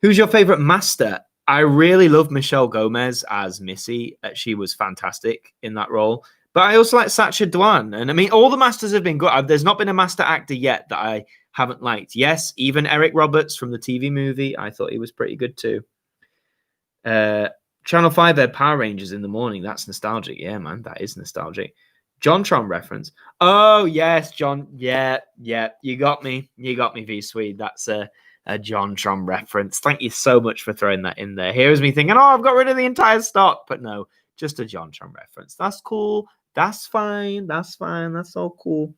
Who's your favorite master? I really love Michelle Gomez as Missy. She was fantastic in that role. But I also like Sacha Dhawan. And I mean, all the masters have been good. There's not been a master actor yet that I haven't liked. Yes, even Eric Roberts from the TV movie. I thought he was pretty good too. Channel 5 had Power Rangers in the morning. That's nostalgic. Yeah, man, that is nostalgic. JonTron reference. Oh, yes, John. Yeah. You got me. V Swede. That's a JonTron reference. Thank you so much for throwing that in there. Here's me thinking, I've got rid of the entire stock. But no, just a JonTron reference. That's cool. That's fine. That's all cool.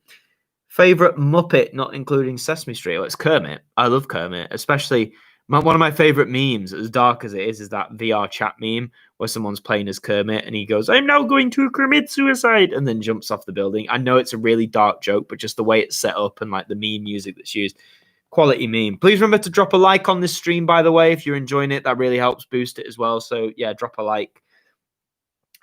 Favorite Muppet, not including Sesame Street? Oh, it's Kermit. I love Kermit, especially one of my favorite memes, as dark as it is that VR chat meme where someone's playing as Kermit and he goes, "I'm now going to commit suicide," and then jumps off the building. I know it's a really dark joke, but just the way it's set up and like the meme music that's used, quality meme. Please remember to drop a like on this stream, by the way, if you're enjoying it. That really helps boost it as well. So yeah, drop a like.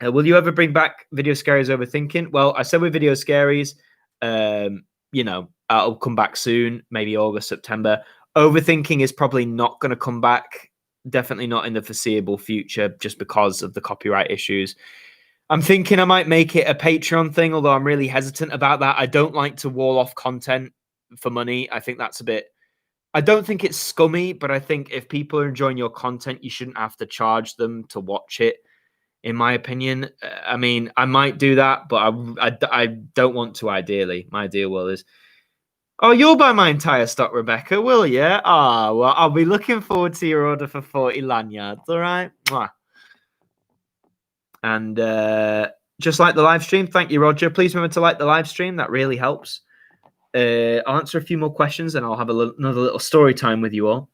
Will you ever bring back Video Scaries Overthinking? Well, I said with Video Scaries, I'll come back soon, maybe August, September. Overthinking is probably not going to come back. Definitely not in the foreseeable future, just because of the copyright issues. I'm thinking I might make it a Patreon thing, although I'm really hesitant about that. I don't like to wall off content for money. I think that's a bit... I don't think it's scummy, but I think if people are enjoying your content, you shouldn't have to charge them to watch it, in my opinion. I mean, I might do that, but I don't want to, ideally. My ideal will is... Oh, you'll buy my entire stock, Rebecca, will you? Ah, well, I'll be looking forward to your order for 40 lanyards, all right? Mwah. And just like the live stream, thank you, Roger. Please remember to like the live stream. That really helps. I'll answer a few more questions, and I'll have another little story time with you all.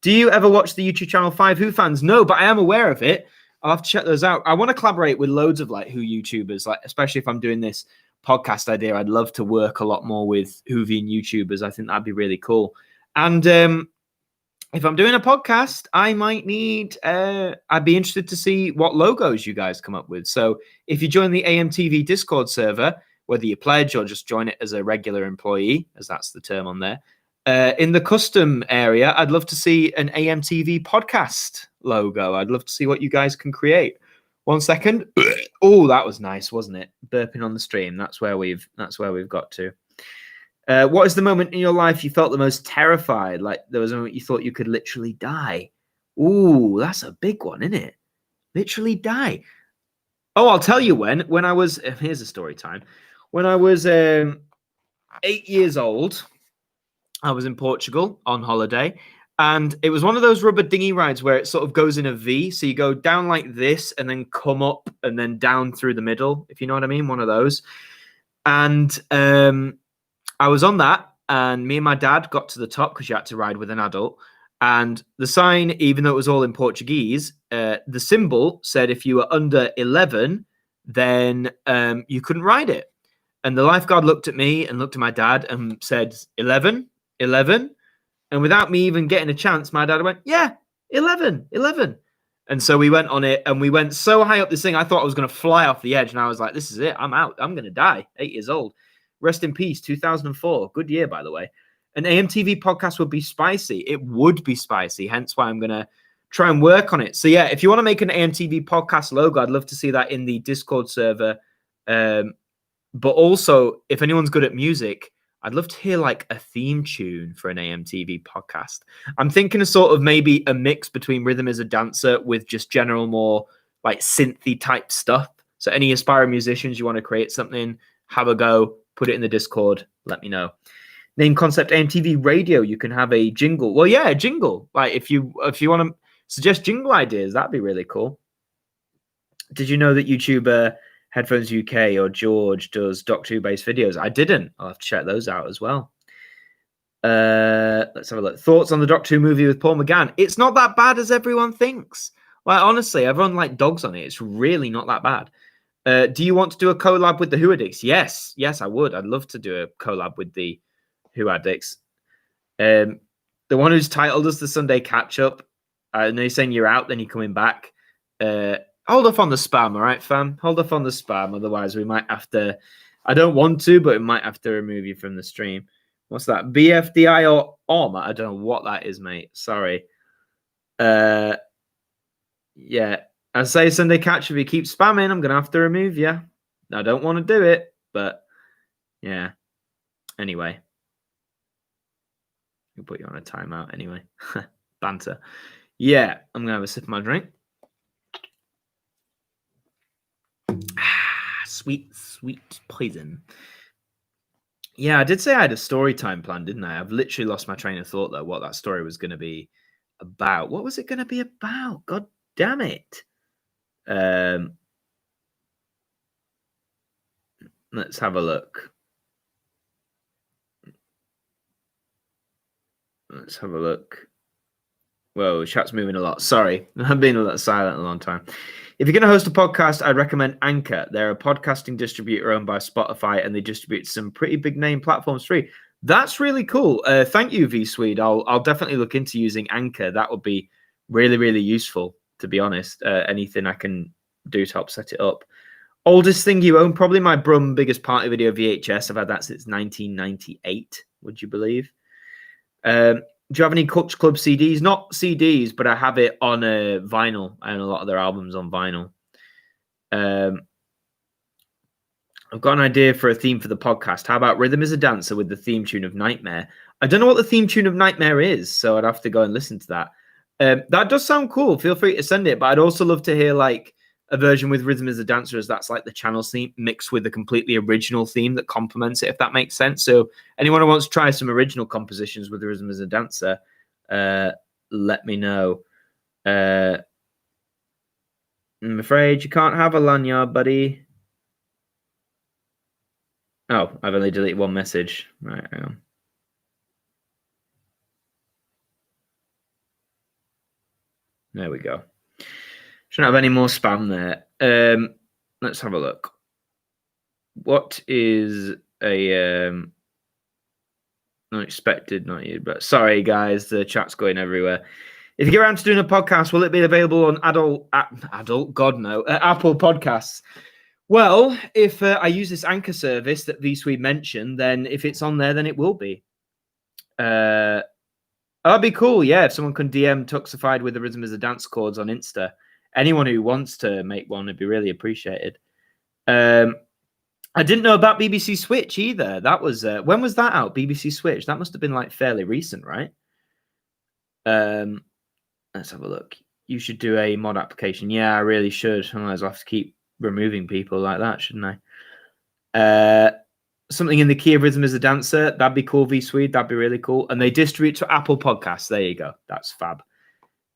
Do you ever watch the YouTube channel 5 Who Fans? No, but I am aware of it. I'll have to check those out. I want to collaborate with loads of like Who YouTubers, like especially if I'm doing this podcast idea. I'd love to work a lot more with Whovian YouTubers. I think that'd be really cool. And if I'm doing a podcast, I might need, I'd be interested to see what logos you guys come up with. So if you join the AMTV Discord server, whether you pledge or just join it as a regular employee, as that's the term on there, in the custom area, I'd love to see an AMTV podcast logo. I'd love to see what you guys can create. 1 second. Oh, that was nice, wasn't it? Burping on the stream. That's where we've got to. What is the moment in your life you felt the most terrified? Like there was a moment you thought you could literally die. Ooh, that's a big one, isn't it? Literally die. Oh, I'll tell you when. When I was... here's a story time. When I was 8 years old, I was in Portugal on holiday. And it was one of those rubber dinghy rides where it sort of goes in a V. So you go down like this and then come up and then down through the middle, if you know what I mean, one of those. And I was on that, and me and my dad got to the top because you had to ride with an adult. And the sign, even though it was all in Portuguese, the symbol said if you were under 11, then you couldn't ride it. And the lifeguard looked at me and looked at my dad and said, 11, 11. And without me even getting a chance, my dad went, yeah, 11, 11. And so we went on it, and we went so high up this thing, I thought I was going to fly off the edge. And I was like, this is it. I'm out. I'm going to die. 8 years old. Rest in peace, 2004. Good year, by the way. An AMTV podcast would be spicy. It would be spicy. Hence why I'm going to try and work on it. So yeah, if you want to make an AMTV podcast logo, I'd love to see that in the Discord server. But also, if anyone's good at music, I'd love to hear like a theme tune for an AMTV podcast. I'm thinking of sort of maybe a mix between Rhythm as a Dancer with just general more like synthy type stuff. So any aspiring musicians, you want to create something, have a go, put it in the Discord, let me know. Name concept AMTV radio, you can have a jingle. Well, yeah, a jingle. Like if you want to suggest jingle ideas, that'd be really cool. Did you know that YouTuber Headphones UK or George does Doctor Who based videos? I didn't. I'll have to check those out as well. Let's have a look. Thoughts on the Doctor Who movie with Paul McGann? It's not that bad as everyone thinks. Like honestly, everyone like dogs on it. It's really not that bad. Do you want to do a collab with the Who Addicts? Yes, I would. I'd love to do a collab with the Who Addicts. The one who's titled us the Sunday Catch Up. I know you're saying you're out, then you're coming back. Hold off on the spam, all right, fam? Hold off on the spam. Otherwise, we might have to... I don't want to, but we might have to remove you from the stream. What's that? BFDI or OM? I don't know what that is, mate. Sorry. Yeah. I say Sunday Catch. If you keep spamming, I'm going to have to remove you. I don't want to do it, but yeah. Anyway. We'll put you on a timeout anyway. Banter. Yeah, I'm going to have a sip of my drink. Sweet, sweet poison. Yeah, I did say I had a story time plan, didn't I? I've literally lost my train of thought, though, what that story was going to be about. What was it going to be about? God damn it. Let's have a look. Let's have a look. Whoa, chat's moving a lot. Sorry, I've been a little silent a long time. If you're going to host a podcast, I'd recommend Anchor. They're a podcasting distributor owned by Spotify, and they distribute some pretty big name platforms free. That's really cool. Thank you, V Swede. I'll definitely look into using Anchor. That would be really, really useful, to be honest. Anything I can do to help set it up. Oldest thing you own? Probably my Brum Biggest Party Video VHS. I've had that since 1998, would you believe? Do you have any Culture Club CDs? Not CDs, but I have it on vinyl. I own a lot of their albums on vinyl. I've got an idea for a theme for the podcast. How about Rhythm is a Dancer with the theme tune of Nightmare? I don't know what the theme tune of Nightmare is, so I'd have to go and listen to that. That does sound cool. Feel free to send it, but I'd also love to hear like a version with Rhythm is a Dancer, as that's like the channel's theme mixed with a completely original theme that complements it, if that makes sense. So anyone who wants to try some original compositions with Rhythm is a Dancer, let me know. I'm afraid you can't have a lanyard, buddy. Oh, I've only deleted one message. Right, hang on. There we go. Shouldn't have any more spam there. Let's have a look. What is a unexpected, not you, but sorry guys, the chat's going everywhere. If you get around to doing a podcast, will it be available on Apple Podcasts? Well, if I use this Anchor service that V-Swede mentioned, then if it's on there, then it will be. That'd be cool, yeah, if someone can DM Tuxified with the Rhythm is a Dance chords on Insta. Anyone who wants to make one would be really appreciated. I didn't know about BBC Switch either. That was when was that out? BBC Switch. That must have been like fairly recent, right? Let's have a look. You should do a mod application. Yeah, I really should. Otherwise, I'll have to keep removing people like that, shouldn't I? Something in the key of Rhythm is a Dancer. That'd be cool, V-Swede. That'd be really cool. And they distribute to Apple Podcasts. There you go. That's fab.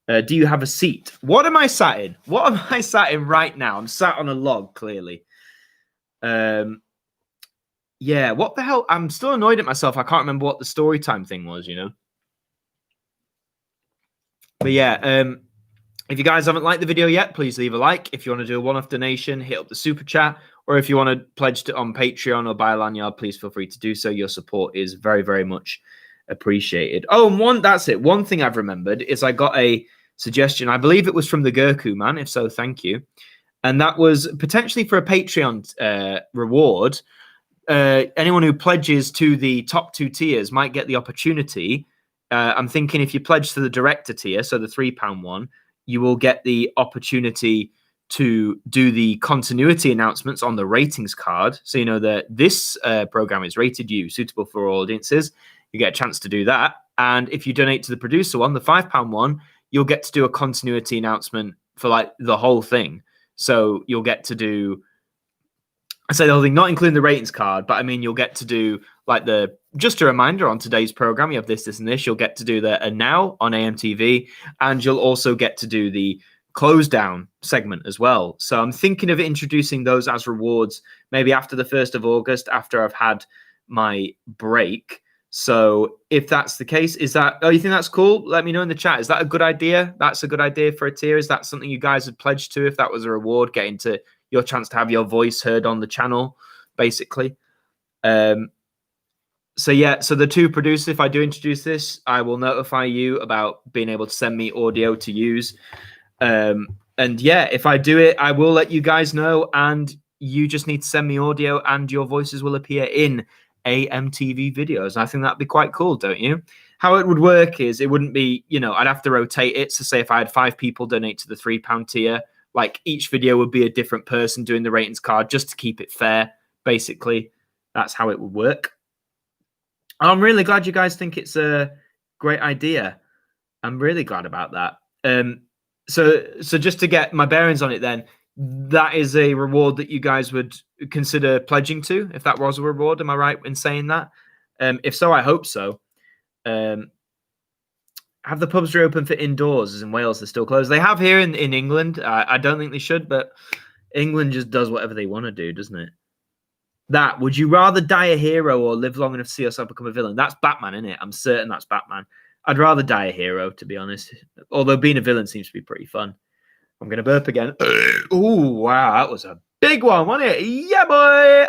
Do you have a seat? What am I sat in? What am I sat in right now? I'm sat on a log, clearly. Yeah, what the hell? I'm still annoyed at myself. I can't remember what the Storytime thing was, you know? But yeah, if you guys haven't liked the video yet, please leave a like. If you want to do a one-off donation, hit up the super chat. Or if you want to pledge to on Patreon or buy a lanyard, please feel free to do so. Your support is very, very much appreciated. Oh, and that's it. One thing I've remembered is I got a suggestion. I believe it was from the Gerkuman. If so, thank you. And that was potentially for a Patreon reward. Anyone who pledges to the top 2 tiers might get the opportunity. I'm thinking if you pledge to the director tier, so the £3 one, you will get the opportunity to do the continuity announcements on the ratings card. So you know that this program is rated U, suitable for all audiences. You get a chance to do that. And if you donate to the producer one, the £5 one, you'll get to do a continuity announcement for like the whole thing. So you'll get to do, I say the whole thing, not including the ratings card, but I mean, you'll get to do like just a reminder on today's program, you have this, this, and this. You'll get to do the And Now on AMTV, and you'll also get to do the close down segment as well. So I'm thinking of introducing those as rewards, maybe after the 1st of August, after I've had my break. So if that's the case, you think that's cool? Let me know in the chat. Is that a good idea? That's a good idea for a tier. Is that something you guys would pledge to if that was a reward, getting to your chance to have your voice heard on the channel, basically? So yeah, so the 2 producers, if I do introduce this, I will notify you about being able to send me audio to use. And yeah, if I do it, I will let you guys know, and you just need to send me audio and your voices will appear in AMTV videos. I think that'd be quite cool, don't you? How it would work is it wouldn't be, I'd have to rotate it. So say if I had 5 people donate to the £3 tier, like each video would be a different person doing the ratings card just to keep it fair, basically. That's how it would work. I'm really glad you guys think it's a great idea. I'm really glad about that. So just to get my bearings on it then, that is a reward that you guys would consider pledging to, if that was a reward. Am I right in saying that? If so, I hope so. Have the pubs reopened for indoors? As in Wales, they're still closed. They have here in England. I don't think they should, but England just does whatever they want to do, doesn't it? That, would you rather die a hero or live long enough to see yourself become a villain? That's Batman, isn't it? I'm certain that's Batman. I'd rather die a hero, to be honest. Although being a villain seems to be pretty fun. I'm going to burp again. Oh, wow. That was a big one, wasn't it? Yeah, boy.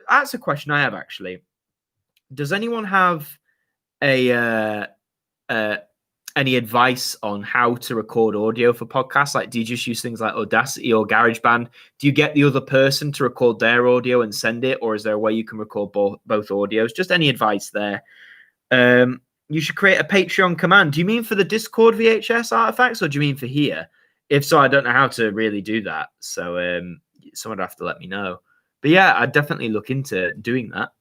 That's a question I have, actually. Does anyone have any advice on how to record audio for podcasts? Like, do you just use things like Audacity or GarageBand? Do you get the other person to record their audio and send it, or is there a way you can record both audios? Just any advice there. You should create a Patreon command. Do you mean for the Discord VHS artifacts, or do you mean for here? If so, I don't know how to really do that. So someone would have to let me know. But yeah, I'd definitely look into doing that.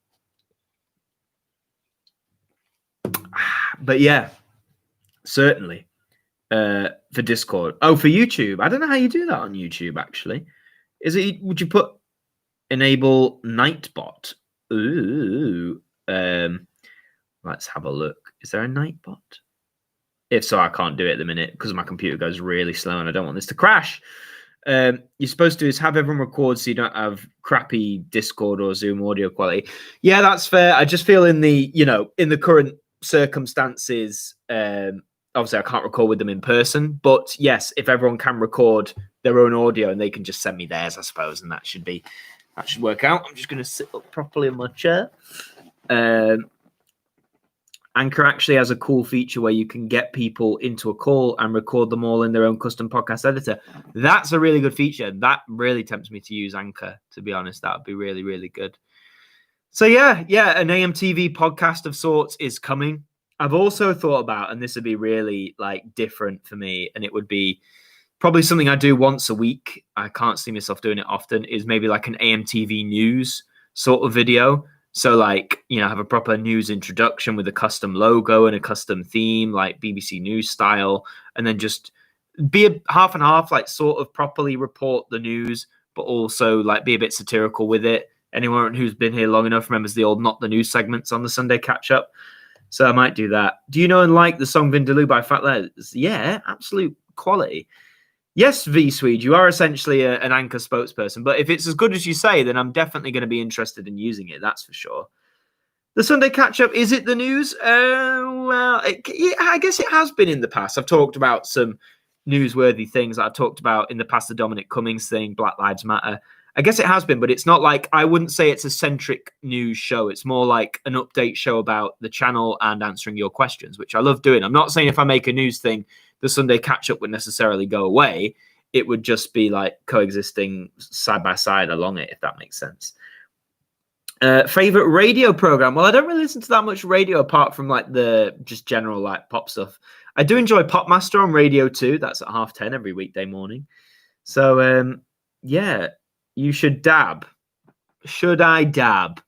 But yeah, certainly for Discord. Oh, for YouTube. I don't know how you do that on YouTube, actually. Would you put enable Nightbot? Ooh. Let's have a look. Is there a Nightbot? If so, I can't do it at the minute because my computer goes really slow and I don't want this to crash. You're supposed to is have everyone record so you don't have crappy Discord or Zoom audio quality. Yeah, that's fair. I just feel in the current circumstances, obviously I can't record with them in person, but yes, if everyone can record their own audio and they can just send me theirs, I suppose, and that should work out. I'm just going to sit up properly in my chair. Anchor actually has a cool feature where you can get people into a call and record them all in their own custom podcast editor. That's a really good feature. That really tempts me to use Anchor, to be honest. That would be really, really good. So yeah, an AMTV podcast of sorts is coming. I've also thought about, and this would be really different for me, and it would be probably something I do once a week. I can't see myself doing it often, is maybe like an AMTV news sort of video. So have a proper news introduction with a custom logo and a custom theme, like BBC News style, and then just be a half and half, sort of properly report the news, but also be a bit satirical with it. Anyone who's been here long enough remembers the old Not the News segments on the Sunday catch-up. So I might do that. Do you know and like the song Vindaloo by Fat Letters? Yeah, absolute quality. Yes, V-Swede, you are essentially an Anchor spokesperson, but if it's as good as you say, then I'm definitely going to be interested in using it, that's for sure. The Sunday catch-up, is it the news? Well, I guess it has been in the past. I've talked about some newsworthy things. I've talked about in the past the Dominic Cummings thing, Black Lives Matter. I guess it has been, but it's not I wouldn't say it's a centric news show. It's more like an update show about the channel and answering your questions, which I love doing. I'm not saying if I make a news thing, the Sunday catch-up would necessarily go away. It would just be coexisting side by side along it, if that makes sense. Favorite radio program? Well, I don't really listen to that much radio apart from the just general pop stuff. I do enjoy Popmaster on Radio 2. That's at 10:30 every weekday morning. So yeah, you should dab. Should I dab?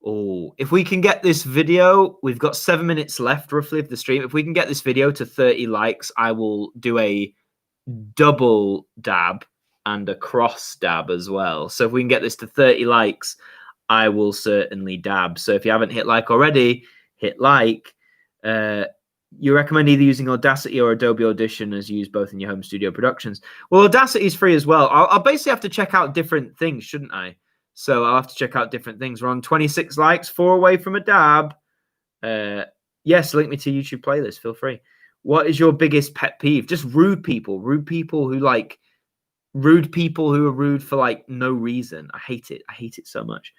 Oh, if we can get this video, we've got 7 minutes left roughly of the stream. If we can get this video to 30 likes, I will do a double dab and a cross dab as well. So if we can get this to 30 likes, I will certainly dab. So if you haven't hit like already, hit like. You recommend either using Audacity or Adobe Audition as used both in your home studio productions. Well, Audacity is free as well. I'll basically have to check out different things, shouldn't I? So I'll have to check out different things. We're on 26 likes, 4 away from a dab. Yes, link me to YouTube playlist. Feel free. What is your biggest pet peeve? Just rude people. Rude people who are rude for no reason. I hate it. I hate it so much.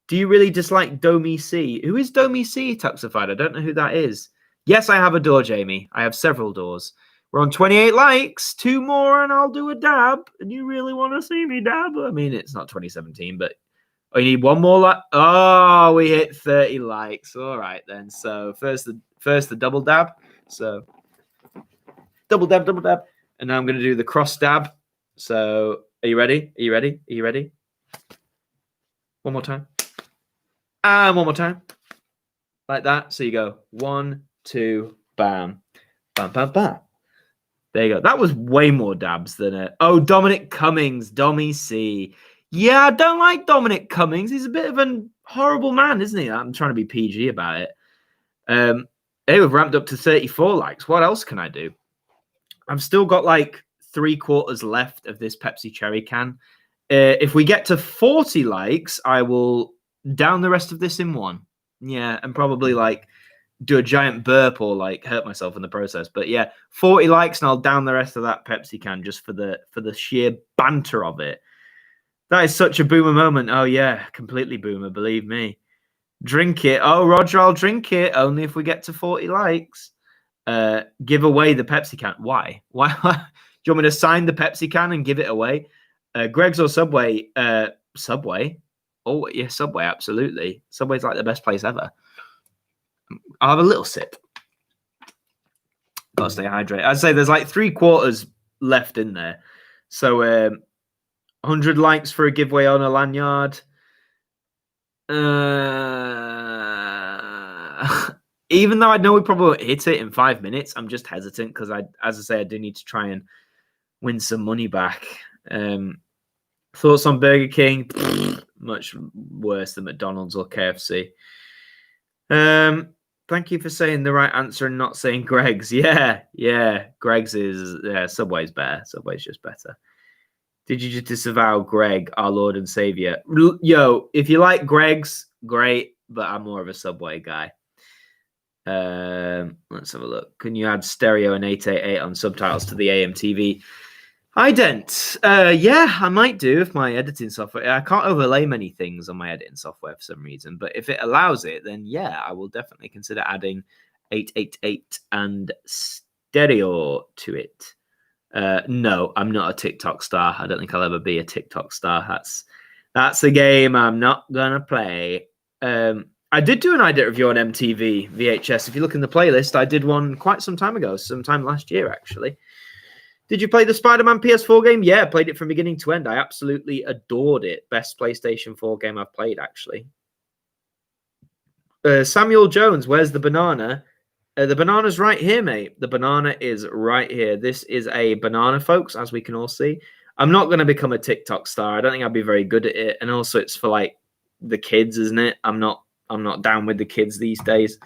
Do you really dislike Domi C? Who is Domi C, Tuxified? I don't know who that is. Yes, I have a door, Jamie. I have several doors. We're on 28 likes. 2 more and I'll do a dab. And you really want to see me dab? I mean, it's not 2017, but you need 1 more like. Oh, we hit 30 likes. All right, then. So first the double dab. So double dab. And now I'm going to do the cross dab. So are you ready? Are you ready? One more time. And one more time. Like that. So you go 1, 2, bam. Bam, bam, bam. There you go. That was way more dabs than Dominic Cummings, Dommy C. Yeah, I don't like Dominic Cummings. He's a bit of a horrible man, isn't he? I'm trying to be PG about it. Hey, we've ramped up to 34 likes. What else can I do? I've still got like 3/4 left of this Pepsi Cherry can. If we get to 40 likes, I will down the rest of this in one. Yeah, and probably like do a giant burp or like hurt myself in the process. But yeah, 40 likes and I'll down the rest of that Pepsi can just for the sheer banter of it. That is such a boomer moment. Oh yeah, completely boomer, believe me. Drink it. Oh, Roger, I'll drink it only if we get to 40 likes. Give away the Pepsi can. Why? Why? Do you want me to sign the Pepsi can and give it away? Greg's or Subway? Subway. Oh yeah, Subway. Absolutely. Subway's like the best place ever. I'll have a little sip. Gotta stay hydrated. I'd say there's like 3/4 left in there. So 100 likes for a giveaway on a lanyard. Even though I know we probably won't hit it in 5 minutes, I'm just hesitant because as I say, I do need to try and win some money back. Thoughts on Burger King? Much worse than McDonald's or KFC. Thank you for saying the right answer and not saying Greg's. Yeah. Greg's is Subway's better. Subway's just better. Did you just disavow Greg, our Lord and Savior? Yo, if you like Greg's, great, but I'm more of a Subway guy. Let's have a look. Can you add stereo and 888 on subtitles to the AMTV? Ident. Yeah, I might do if my editing software. I can't overlay many things on my editing software for some reason, but if it allows it, then yeah, I will definitely consider adding 888 and stereo to it. No, I'm not a TikTok star. I don't think I'll ever be a TikTok star. That's a game I'm not gonna play. I did do an ident review on MTV VHS. If you look in the playlist, I did one quite some time ago, sometime last year actually. Did you play the Spider-Man PS4 game? Yeah, I played it from beginning to end. I absolutely adored it. Best PlayStation 4 game I've played, actually. Samuel Jones, where's the banana? The banana's right here, mate. The banana is right here. This is a banana, folks, as we can all see. I'm not going to become a TikTok star. I don't think I'll be very good at it. And also, it's for, like, the kids, isn't it? I'm not down with the kids these days.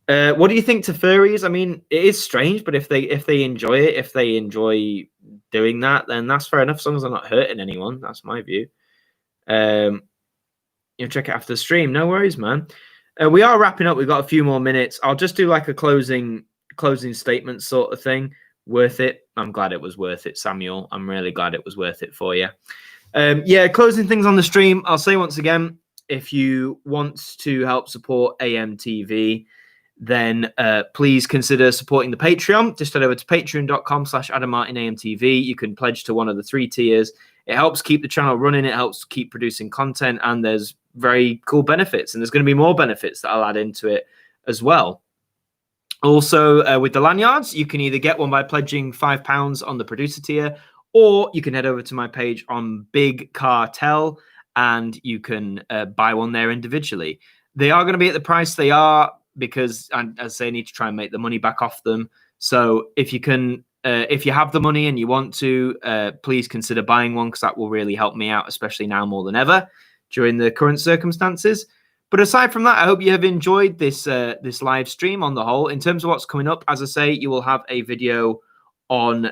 What do you think to furries? I mean, it is strange, but if they enjoy it, if they enjoy doing that, then that's fair enough. As long as I'm not hurting anyone, that's my view. You'll check it after the stream. No worries, man. We are wrapping up. We've got a few more minutes. I'll just do like a closing statement sort of thing. Worth it. I'm glad it was worth it, Samuel. I'm really glad it was worth it for you. Yeah, closing things on the stream. I'll say once again, if you want to help support AMTV, then please consider supporting the Patreon. Just head over to patreon.com/AdamMartynAMTV. You can pledge to one of the 3 tiers. It helps keep the channel running. It helps keep producing content, and there's very cool benefits. And there's going to be more benefits that I'll add into it as well. Also, with the lanyards, you can either get one by pledging £5 on the producer tier, or you can head over to my page on Big Cartel, and you can buy one there individually. They are going to be at the price they are, because as I say, I need to try and make the money back off them. So if you can, if you have the money and you want to, please consider buying one, because that will really help me out, especially now more than ever during the current circumstances. But aside from that, I hope you have enjoyed this this live stream on the whole. In terms of what's coming up, as I say, you will have a video on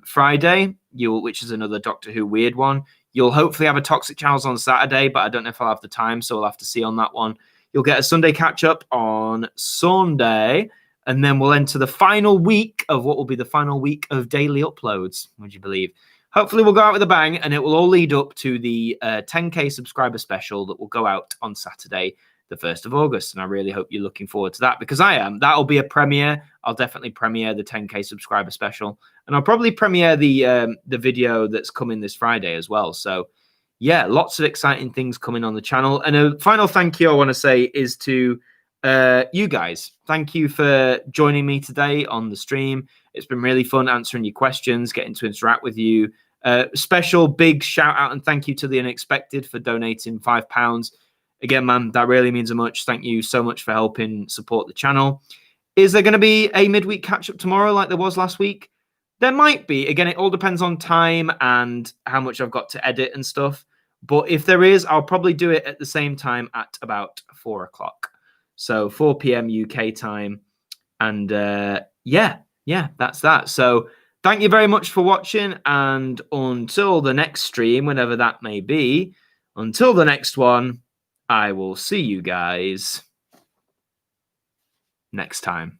Friday, which is another Doctor Who weird one. You'll hopefully have a Toxic Channels on Saturday, but I don't know if I'll have the time, so we'll have to see on that one. You'll get a Sunday catch-up on Sunday, and then we'll enter the final week of what will be the final week of daily uploads, would you believe? Hopefully we'll go out with a bang, and it will all lead up to the 10K subscriber special that will go out on Saturday, the 1st of August. And I really hope you're looking forward to that, because I am. That'll be a premiere. I'll definitely premiere the 10K subscriber special. And I'll probably premiere the video that's coming this Friday as well. So, yeah, lots of exciting things coming on the channel. And a final thank you I want to say is to you guys. Thank you for joining me today on the stream. It's been really fun answering your questions, getting to interact with you. Special big shout out and thank you to the Unexpected for donating £5. Again, man, that really means a much. Thank you so much for helping support the channel. Is there going to be a midweek catch-up tomorrow like there was last week? There might be. Again, it all depends on time and how much I've got to edit and stuff. But if there is, I'll probably do it at the same time at about 4 o'clock. So 4 p.m. UK time. And yeah, that's that. So thank you very much for watching. And until the next stream, whenever that may be, until the next one, I will see you guys next time.